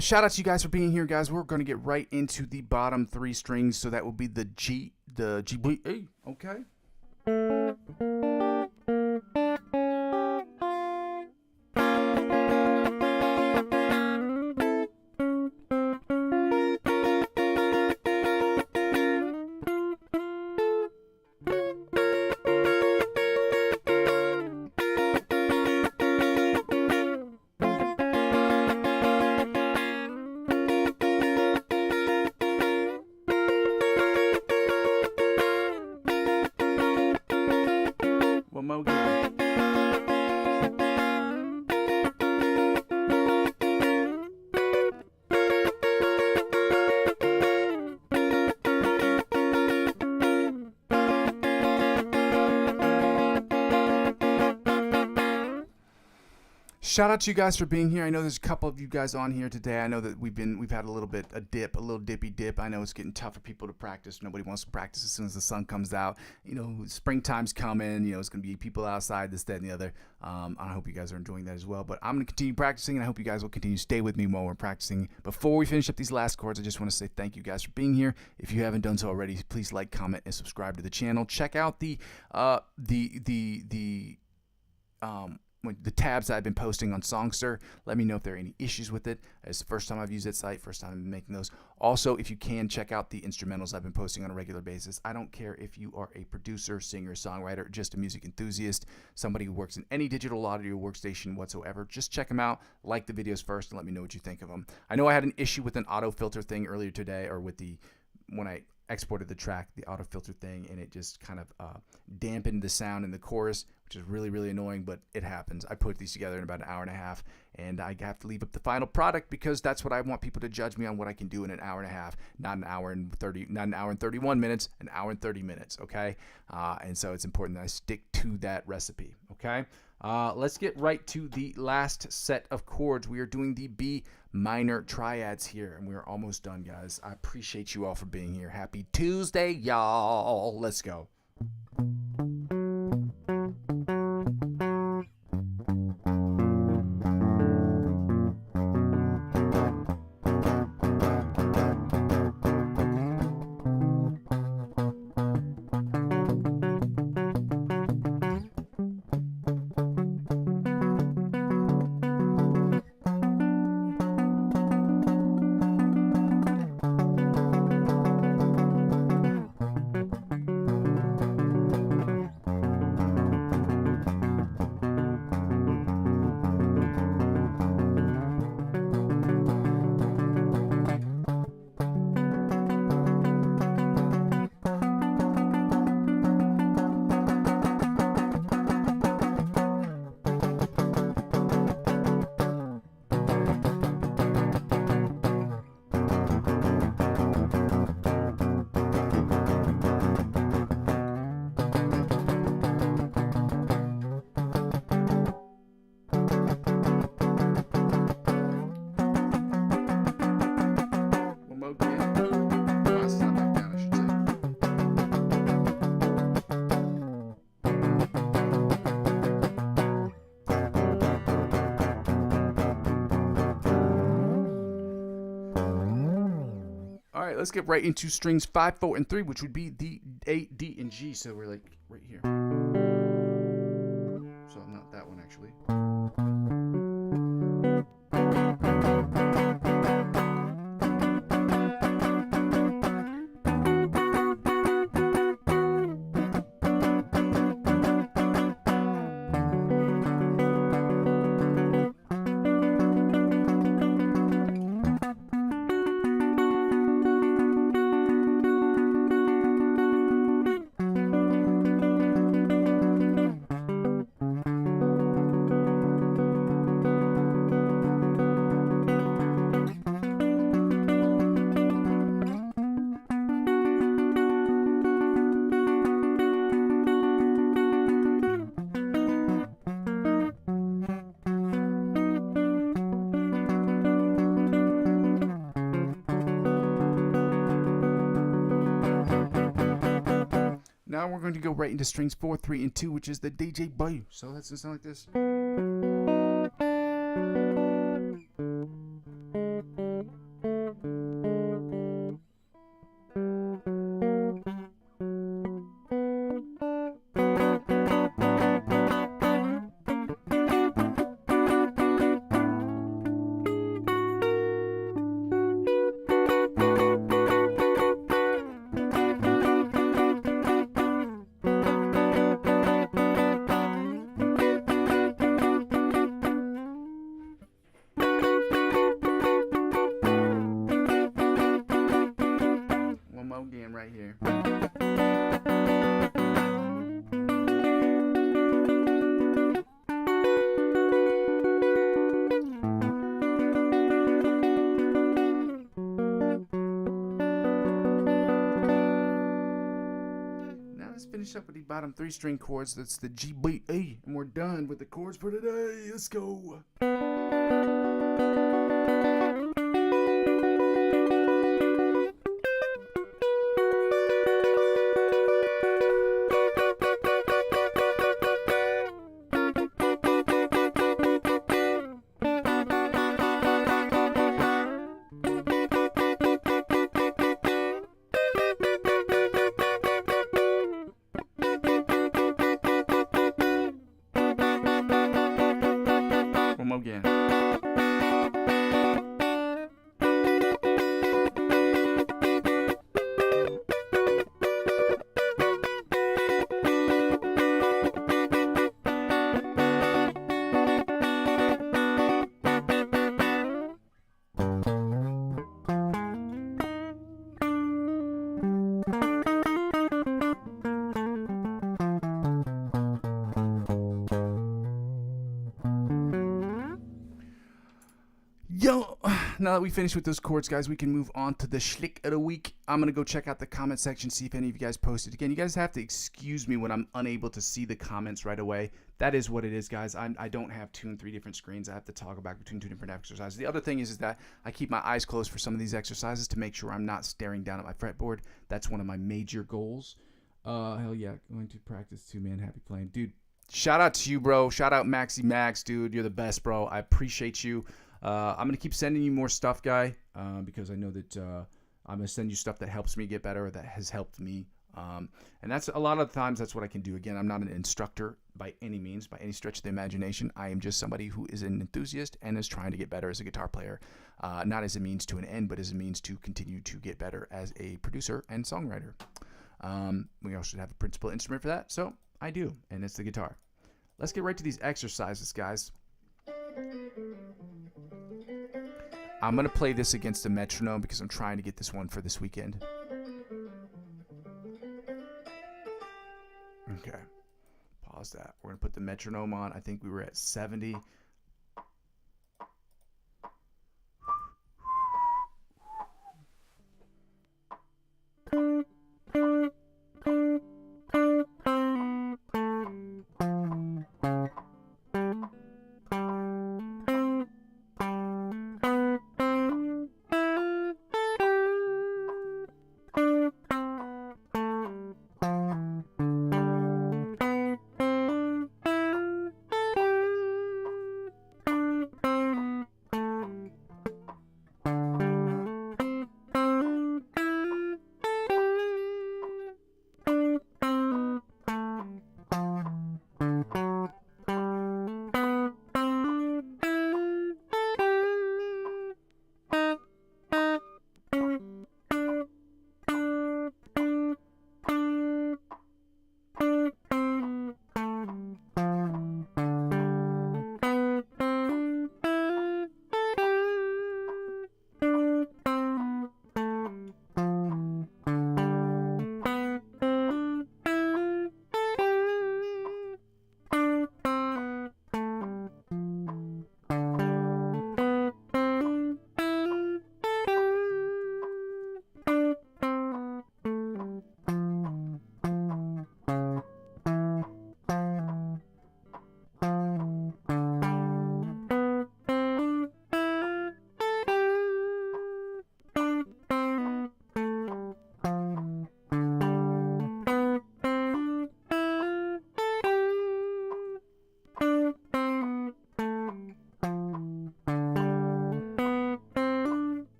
Shout out to you guys for being here, guys. We're going to get right into the bottom 3 strings. So that will be the G, A. Okay. Shout out to you guys for being here. I know there's a couple of you guys on here today. I know that we've had a little dippy dip. I know it's getting tough for people to practice. Nobody wants to practice as soon as the sun comes out. You know, springtime's coming. You know, it's going to be people outside, this, that, and the other. I hope you guys are enjoying that as well. But I'm going to continue practicing, and I hope you guys will continue to stay with me while we're practicing. Before we finish up these last chords, I just want to say thank you guys for being here. If you haven't done so already, please like, comment, and subscribe to the channel. Check out the tabs I've been posting on Songster. Let me know if there are any issues with it. It's the first time I've used that site, first time I'm making those. Also, if you can, check out the instrumentals I've been posting on a regular basis. I don't care if you are a producer, singer, songwriter, just a music enthusiast, somebody who works in any digital audio workstation whatsoever. Just check them out, like the videos first, and let me know what you think of them. I know I had an issue with an auto filter thing earlier today, or with when I exported the track, the auto filter thing, and it just kind of dampened the sound in the chorus, which is really, really annoying, but it happens. I put these together in about an hour and a half, and I have to leave up the final product because that's what I want people to judge me on, what I can do in an hour and a half, not an hour and 31 minutes, an hour and 30 minutes, okay? And so it's important that I stick to that recipe, okay? Let's get right to the last set of chords. We are doing the B minor triads here, and we're almost done, guys. I appreciate you all for being here. Happy Tuesday, y'all. Let's go. Let's get right into strings 5, 4, and 3, which would be the A, D, and G. So we're like right here. So not that one actually. Now we're going to go right into strings 4, 3, and 2, which is the DJ Boy. So that's going to sound like this. Again right here. finish up with the bottom 3 string chords. That's the G, B, A, and we're done with the chords for today. Let's go. One more again. Yo, now that we finished with those chords, guys, we can move on to the schlick of the week. I'm going to go check out the comment section, see if any of you guys posted. Again, you guys have to excuse me when I'm unable to see the comments right away. That is what it is, guys. I don't have 2 and 3 different screens. I have to toggle back between 2 different exercises. The other thing is that I keep my eyes closed for some of these exercises to make sure I'm not staring down at my fretboard. That's one of my major goals. Hell yeah, going to practice too, man. Happy playing. Dude, shout out to you, bro. Shout out Maxi Max, dude. You're the best, bro. I appreciate you. I'm going to keep sending you more stuff, guy, because I know that I'm going to send you stuff that helps me get better, or that has helped me. And that's a lot of times that's what I can do. Again, I'm not an instructor by any means, by any stretch of the imagination. I am just somebody who is an enthusiast and is trying to get better as a guitar player, not as a means to an end, but as a means to continue to get better as a producer and songwriter. We also have a principal instrument for that, so I do, and it's the guitar. Let's get right to these exercises, guys. I'm going to play this against a metronome because I'm trying to get this one for this weekend. Okay. Pause that. We're going to put the metronome on. I think we were at 70.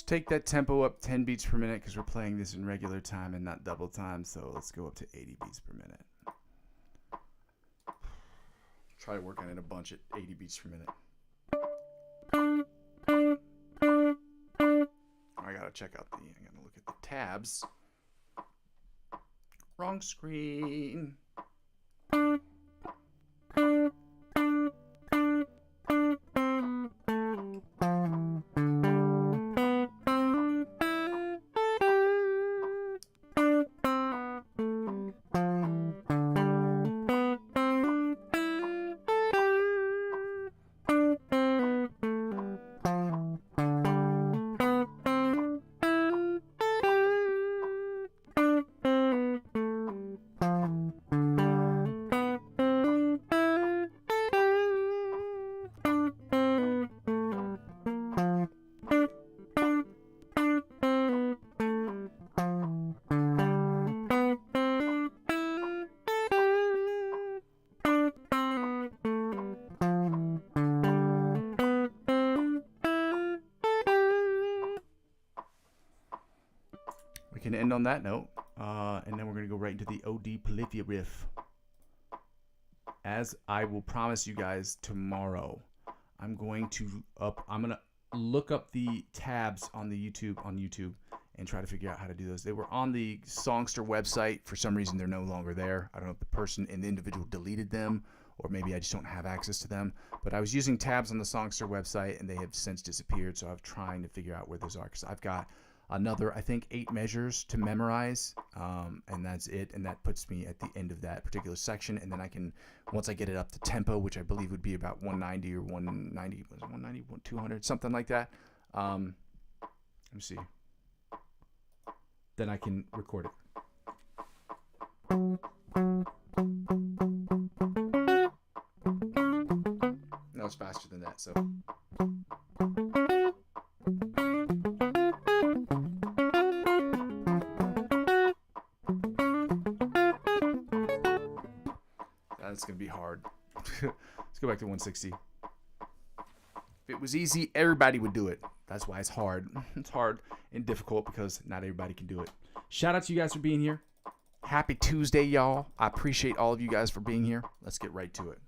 Take that tempo up 10 beats per minute because we're playing this in regular time and not double time. So let's go up to 80 beats per minute. Try to work on it a bunch at 80 beats per minute. I gotta check out I gotta look at the tabs. Wrong screen. we can end on that note, and then we're gonna go right into the OD Polyphia riff. As I will promise you guys tomorrow, I'm gonna look up the tabs on the YouTube and try to figure out how to do those. They were on the Songster website. For some reason, they're no longer there. I don't know if the person and the individual deleted them, or maybe I just don't have access to them. But I was using tabs on the Songster website, and they have since disappeared. So I'm trying to figure out where those are, because I've got another, I think, 8 measures to memorize, and that's it. And that puts me at the end of that particular section. And then I can, once I get it up to tempo, which I believe would be about 190 or 190, was it 190, 200, something like that. Let me see. Then I can record it. No, it's faster than that, so. That's going to be hard. Let's go back to 160. If it was easy, everybody would do it. That's why it's hard. It's hard and difficult because not everybody can do it. Shout out to you guys for being here. Happy Tuesday, y'all. I appreciate all of you guys for being here. Let's get right to it.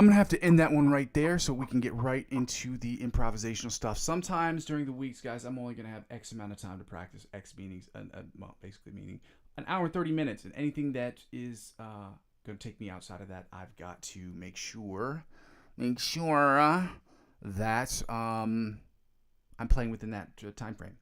I'm going to have to end that one right there so we can get right into the improvisational stuff. Sometimes during the weeks, guys, I'm only going to have X amount of time to practice. X meaning, well, basically meaning an hour and 30 minutes. And anything that is going to take me outside of that, I've got to make sure that I'm playing within that time frame.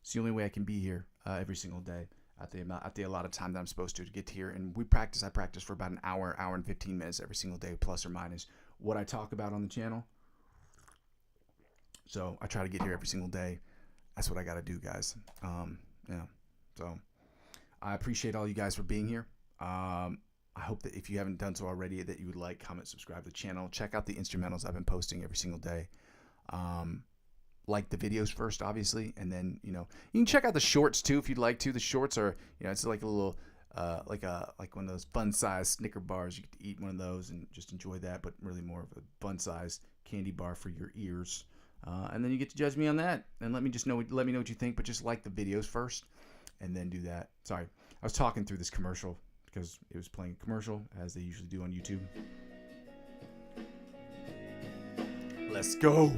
It's the only way I can be here every single day at the allotted time that I'm supposed to get here. And I practice for about an hour and 15 minutes every single day, plus or minus what I talk about on the channel. So I try to get here every single day. That's what I got to do, guys. So I appreciate all you guys for being here. I hope that if you haven't done so already, that you would like, comment, subscribe to the channel. Check out the instrumentals I've been posting every single day. Like the videos first, obviously, and then you can check out the shorts too if you'd like to. The shorts are it's like a little like one of those fun size Snicker bars. You get to eat one of those and just enjoy that, but really more of a fun size candy bar for your ears. And then you get to judge me on that and let me know what you think. But just like the videos first, and then do that. Sorry, I was talking through this commercial because it was playing a commercial as they usually do on YouTube. Let's go.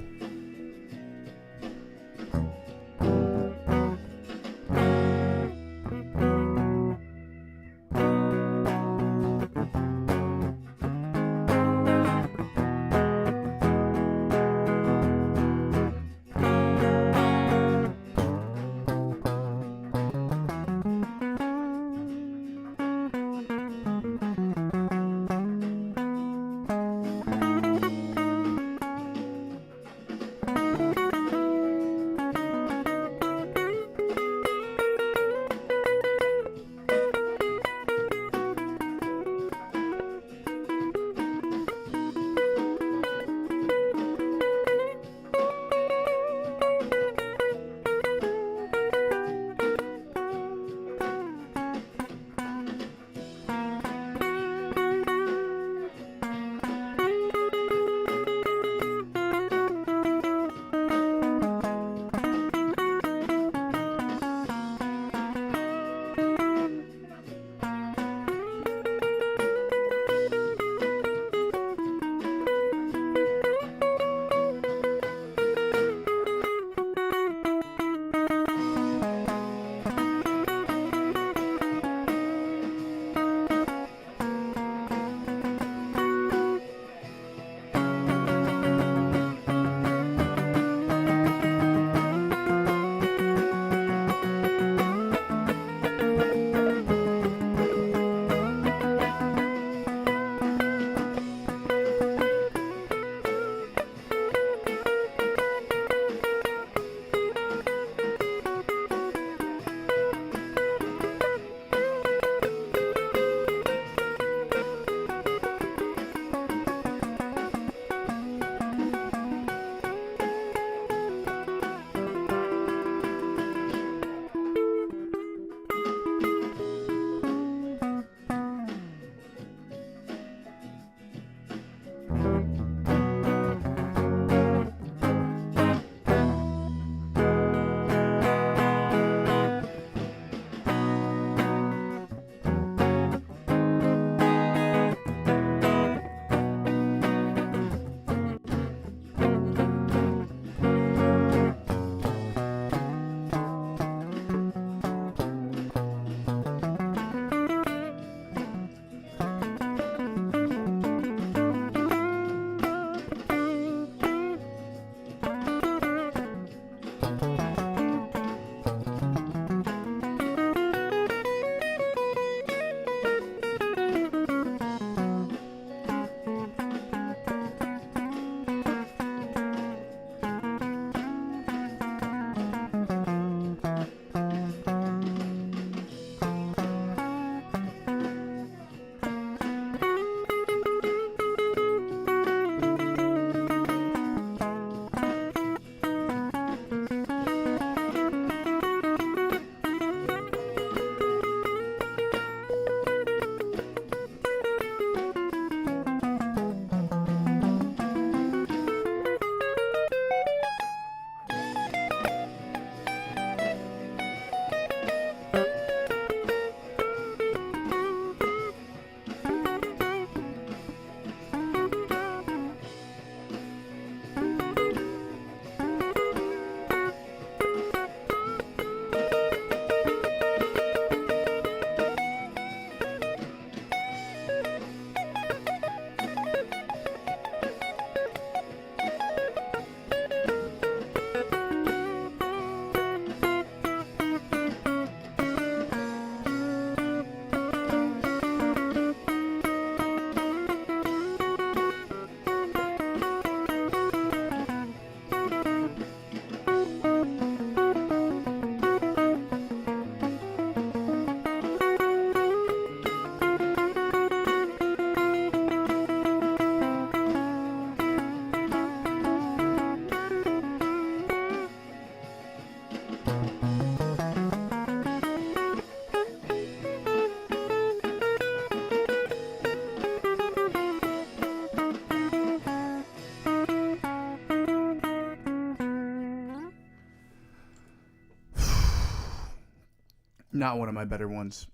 Not one of my better ones.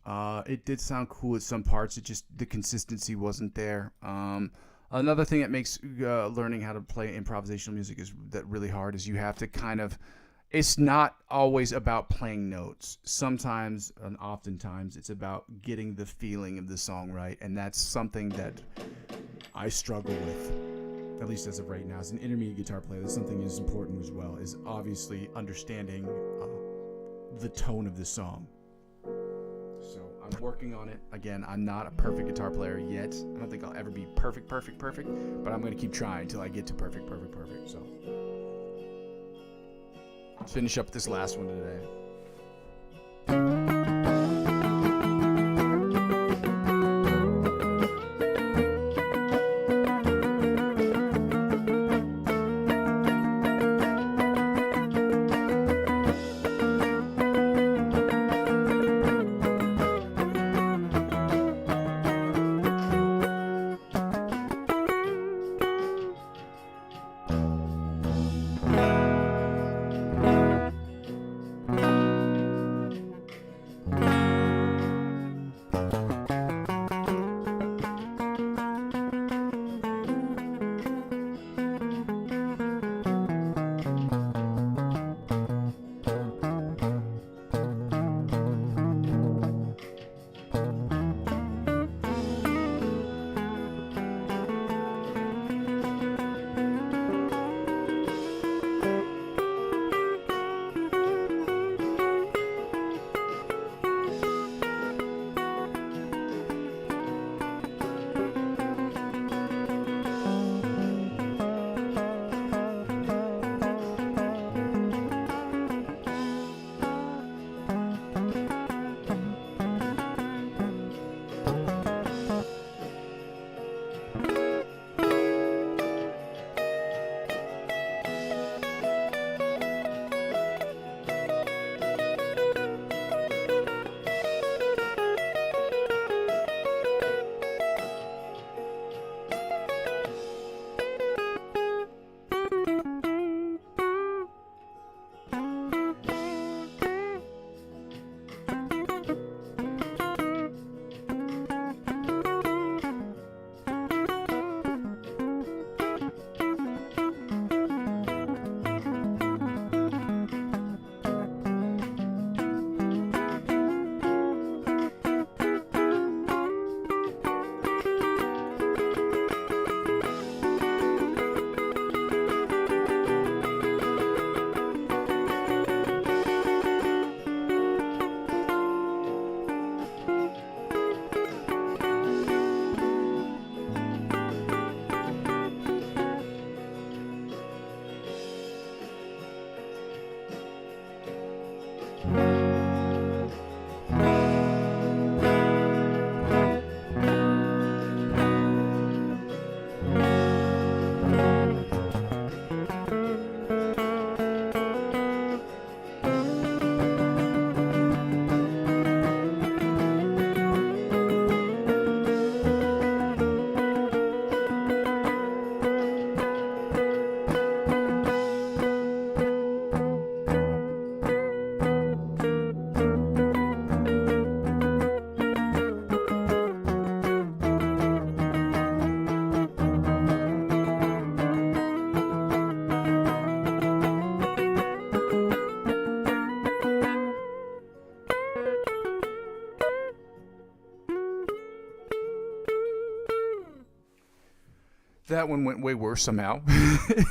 It did sound cool at some parts. It just, the consistency wasn't there. Another thing that makes learning how to play improvisational music is that really hard is you have to kind of, it's not always about playing notes. Sometimes and oftentimes it's about getting the feeling of the song right. And that's something that I struggle with, at least as of right now. As an intermediate guitar player, that's something as important as well, is obviously understanding the tone of the song. So I'm working on it. Again, I'm not a perfect guitar player yet. I don't think I'll ever be perfect, but I'm going to keep trying until I get to perfect. So let's finish up this last one today. That one went way worse somehow.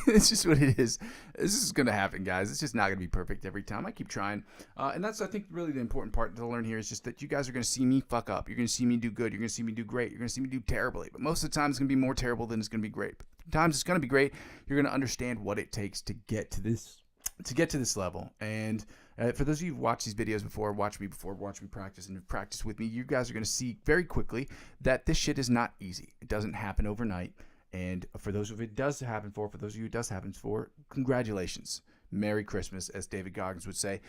It's just what it is. This is going to happen, guys. It's just not going to be perfect every time. I keep trying. And that's, I think, really the important part to learn here is just that you guys are going to see me fuck up. You're going to see me do good. You're going to see me do great. You're going to see me do terribly. But most of the time, it's going to be more terrible than it's going to be great. But times it's going to be great. You're going to understand what it takes to get to this level. And for those of you who've watched these videos before, watch me practice, and have practiced with me, you guys are going to see very quickly that this shit is not easy. It doesn't happen overnight. And for those of you it does happen for those of you it does happen for, congratulations. Merry Christmas, as David Goggins would say.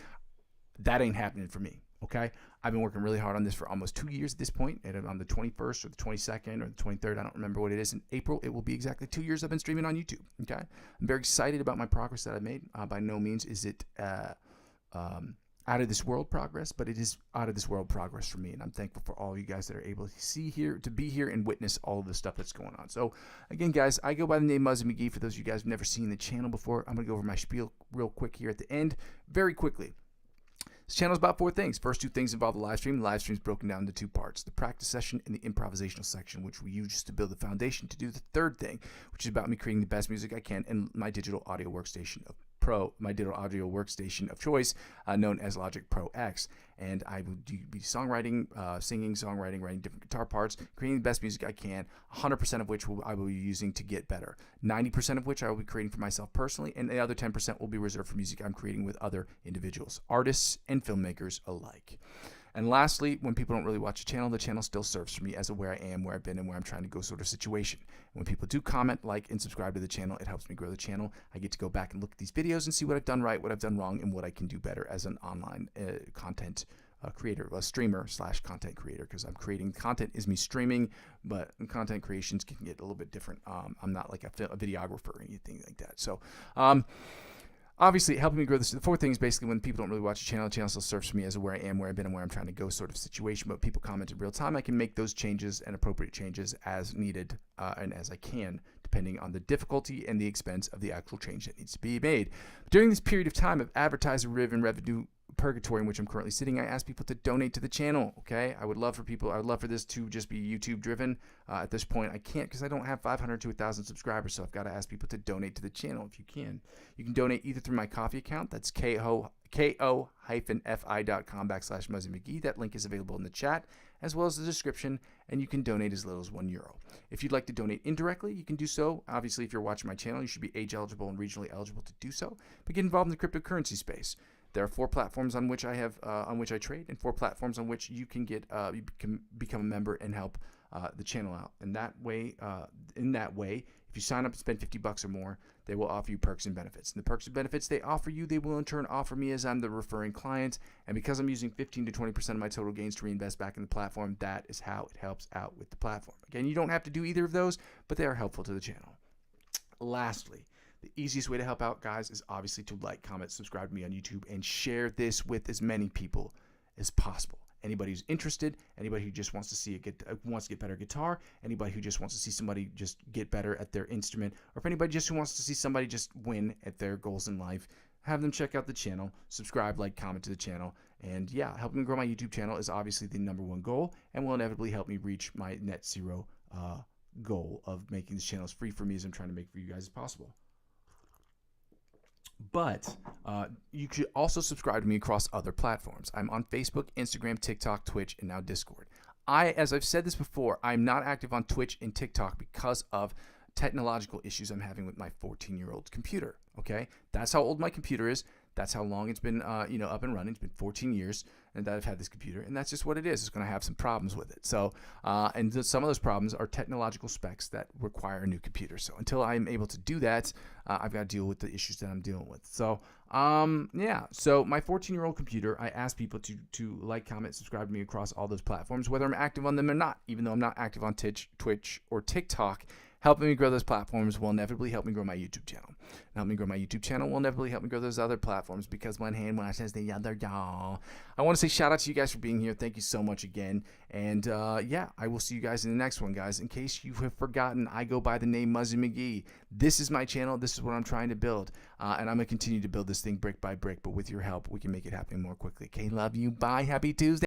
That ain't happening for me, okay? I've been working really hard on this for almost 2 years at this point. And on the 21st or the 22nd or the 23rd, I don't remember what it is, in April, it will be exactly 2 years I've been streaming on YouTube, okay? I'm very excited about my progress that I've made. By no means is it out of this world progress, but it is out of this world progress for me. And I'm thankful for all you guys that are able to be here and witness all of the stuff that's going on. So again, guys, I go by the name Muzzy McGee. For those of you guys who've never seen the channel before, I'm going to go over my spiel real quick here at the end, very quickly. This channel is about 4 things. First 2 things involve the live stream. The live stream is broken down into 2 parts: the practice session and the improvisational section, which we use just to build the foundation to do the 3rd thing, which is about me creating the best music I can in my digital audio workstation of choice, known as Logic Pro X. And I will be songwriting, singing, songwriting, writing different guitar parts, creating the best music I can, 100% of which I will be using to get better, 90% of which I will be creating for myself personally, and the other 10% will be reserved for music I'm creating with other individuals, artists and filmmakers alike. And lastly, when people don't really watch the channel still serves for me as a where I am, where I've been, and where I'm trying to go sort of situation. When people do comment, like, and subscribe to the channel, it helps me grow the channel. I get to go back and look at these videos and see what I've done right, what I've done wrong, and what I can do better as an online content creator, a streamer / content creator, because I'm creating content is me streaming, but content creations can get a little bit different. I'm not like a videographer or anything like that. So, obviously, helping me grow this. The 4 things basically, when people don't really watch the channel still serves for me as a where I am, where I've been, and where I'm trying to go sort of situation. But people comment in real time. I can make those changes and appropriate changes as needed and as I can, depending on the difficulty and the expense of the actual change that needs to be made. During this period of time of advertiser-driven revenue purgatory in which I'm currently sitting, I ask people to donate to the channel. Okay, I would love for this to just be YouTube driven. At this point, I can't, because I don't have 500 to 1,000 subscribers, so I've got to ask people to donate to the channel. If you can donate either through my Ko-fi account. That's ko-fi.com/Muzzy McGee. That link is available in the chat as well as the description, and you can donate as little as €1. If you'd like to donate indirectly, you can do so. Obviously, if you're watching my channel, you should be age eligible and regionally eligible to do so. But get involved in the cryptocurrency space. There are 4 platforms on which I trade, and 4 platforms on which you can become a member and help the channel out. And that way, if you sign up and spend $50 or more, they will offer you perks and benefits. And the perks and benefits they offer you, they will in turn offer me as I'm the referring client. And because I'm using 15 to 20% of my total gains to reinvest back in the platform, that is how it helps out with the platform. Again, you don't have to do either of those, but they are helpful to the channel. Lastly, the easiest way to help out, guys, is obviously to like, comment, subscribe to me on YouTube, and share this with as many people as possible. Anybody who's interested, anybody who just wants to wants to get better guitar, anybody who just wants to see somebody just get better at their instrument, or if anybody just who wants to see somebody just win at their goals in life, have them check out the channel, subscribe, like, comment to the channel, and yeah, helping me grow my YouTube channel is obviously the #1 goal, and will inevitably help me reach my net zero goal of making this channel as free for me as I'm trying to make for you guys as possible. But you could also subscribe to me across other platforms. I'm on Facebook, Instagram, TikTok, Twitch, and now Discord. As I've said this before, I'm not active on Twitch and TikTok because of technological issues I'm having with my 14-year-old computer. Okay, that's how old my computer is. That's how long it's been, up and running. It's been 14 years and that I've had this computer, and that's just what it is. It's going to have some problems with it. So, some of those problems are technological specs that require a new computer. So until I'm able to do that, I've got to deal with the issues that I'm dealing with. So, So my 14-year-old computer, I ask people to like, comment, subscribe to me across all those platforms, whether I'm active on them or not. Even though I'm not active on Twitch or TikTok, helping me grow those platforms will inevitably help me grow my YouTube channel. And helping me grow my YouTube channel will inevitably help me grow those other platforms, because one hand washes the other, y'all. I want to say shout out to you guys for being here. Thank you so much again. And I will see you guys in the next one, guys. In case you have forgotten, I go by the name Muzzy McGee. This is my channel. This is what I'm trying to build. And I'm going to continue to build this thing brick by brick. But with your help, we can make it happen more quickly. Okay, love you. Bye. Happy Tuesday.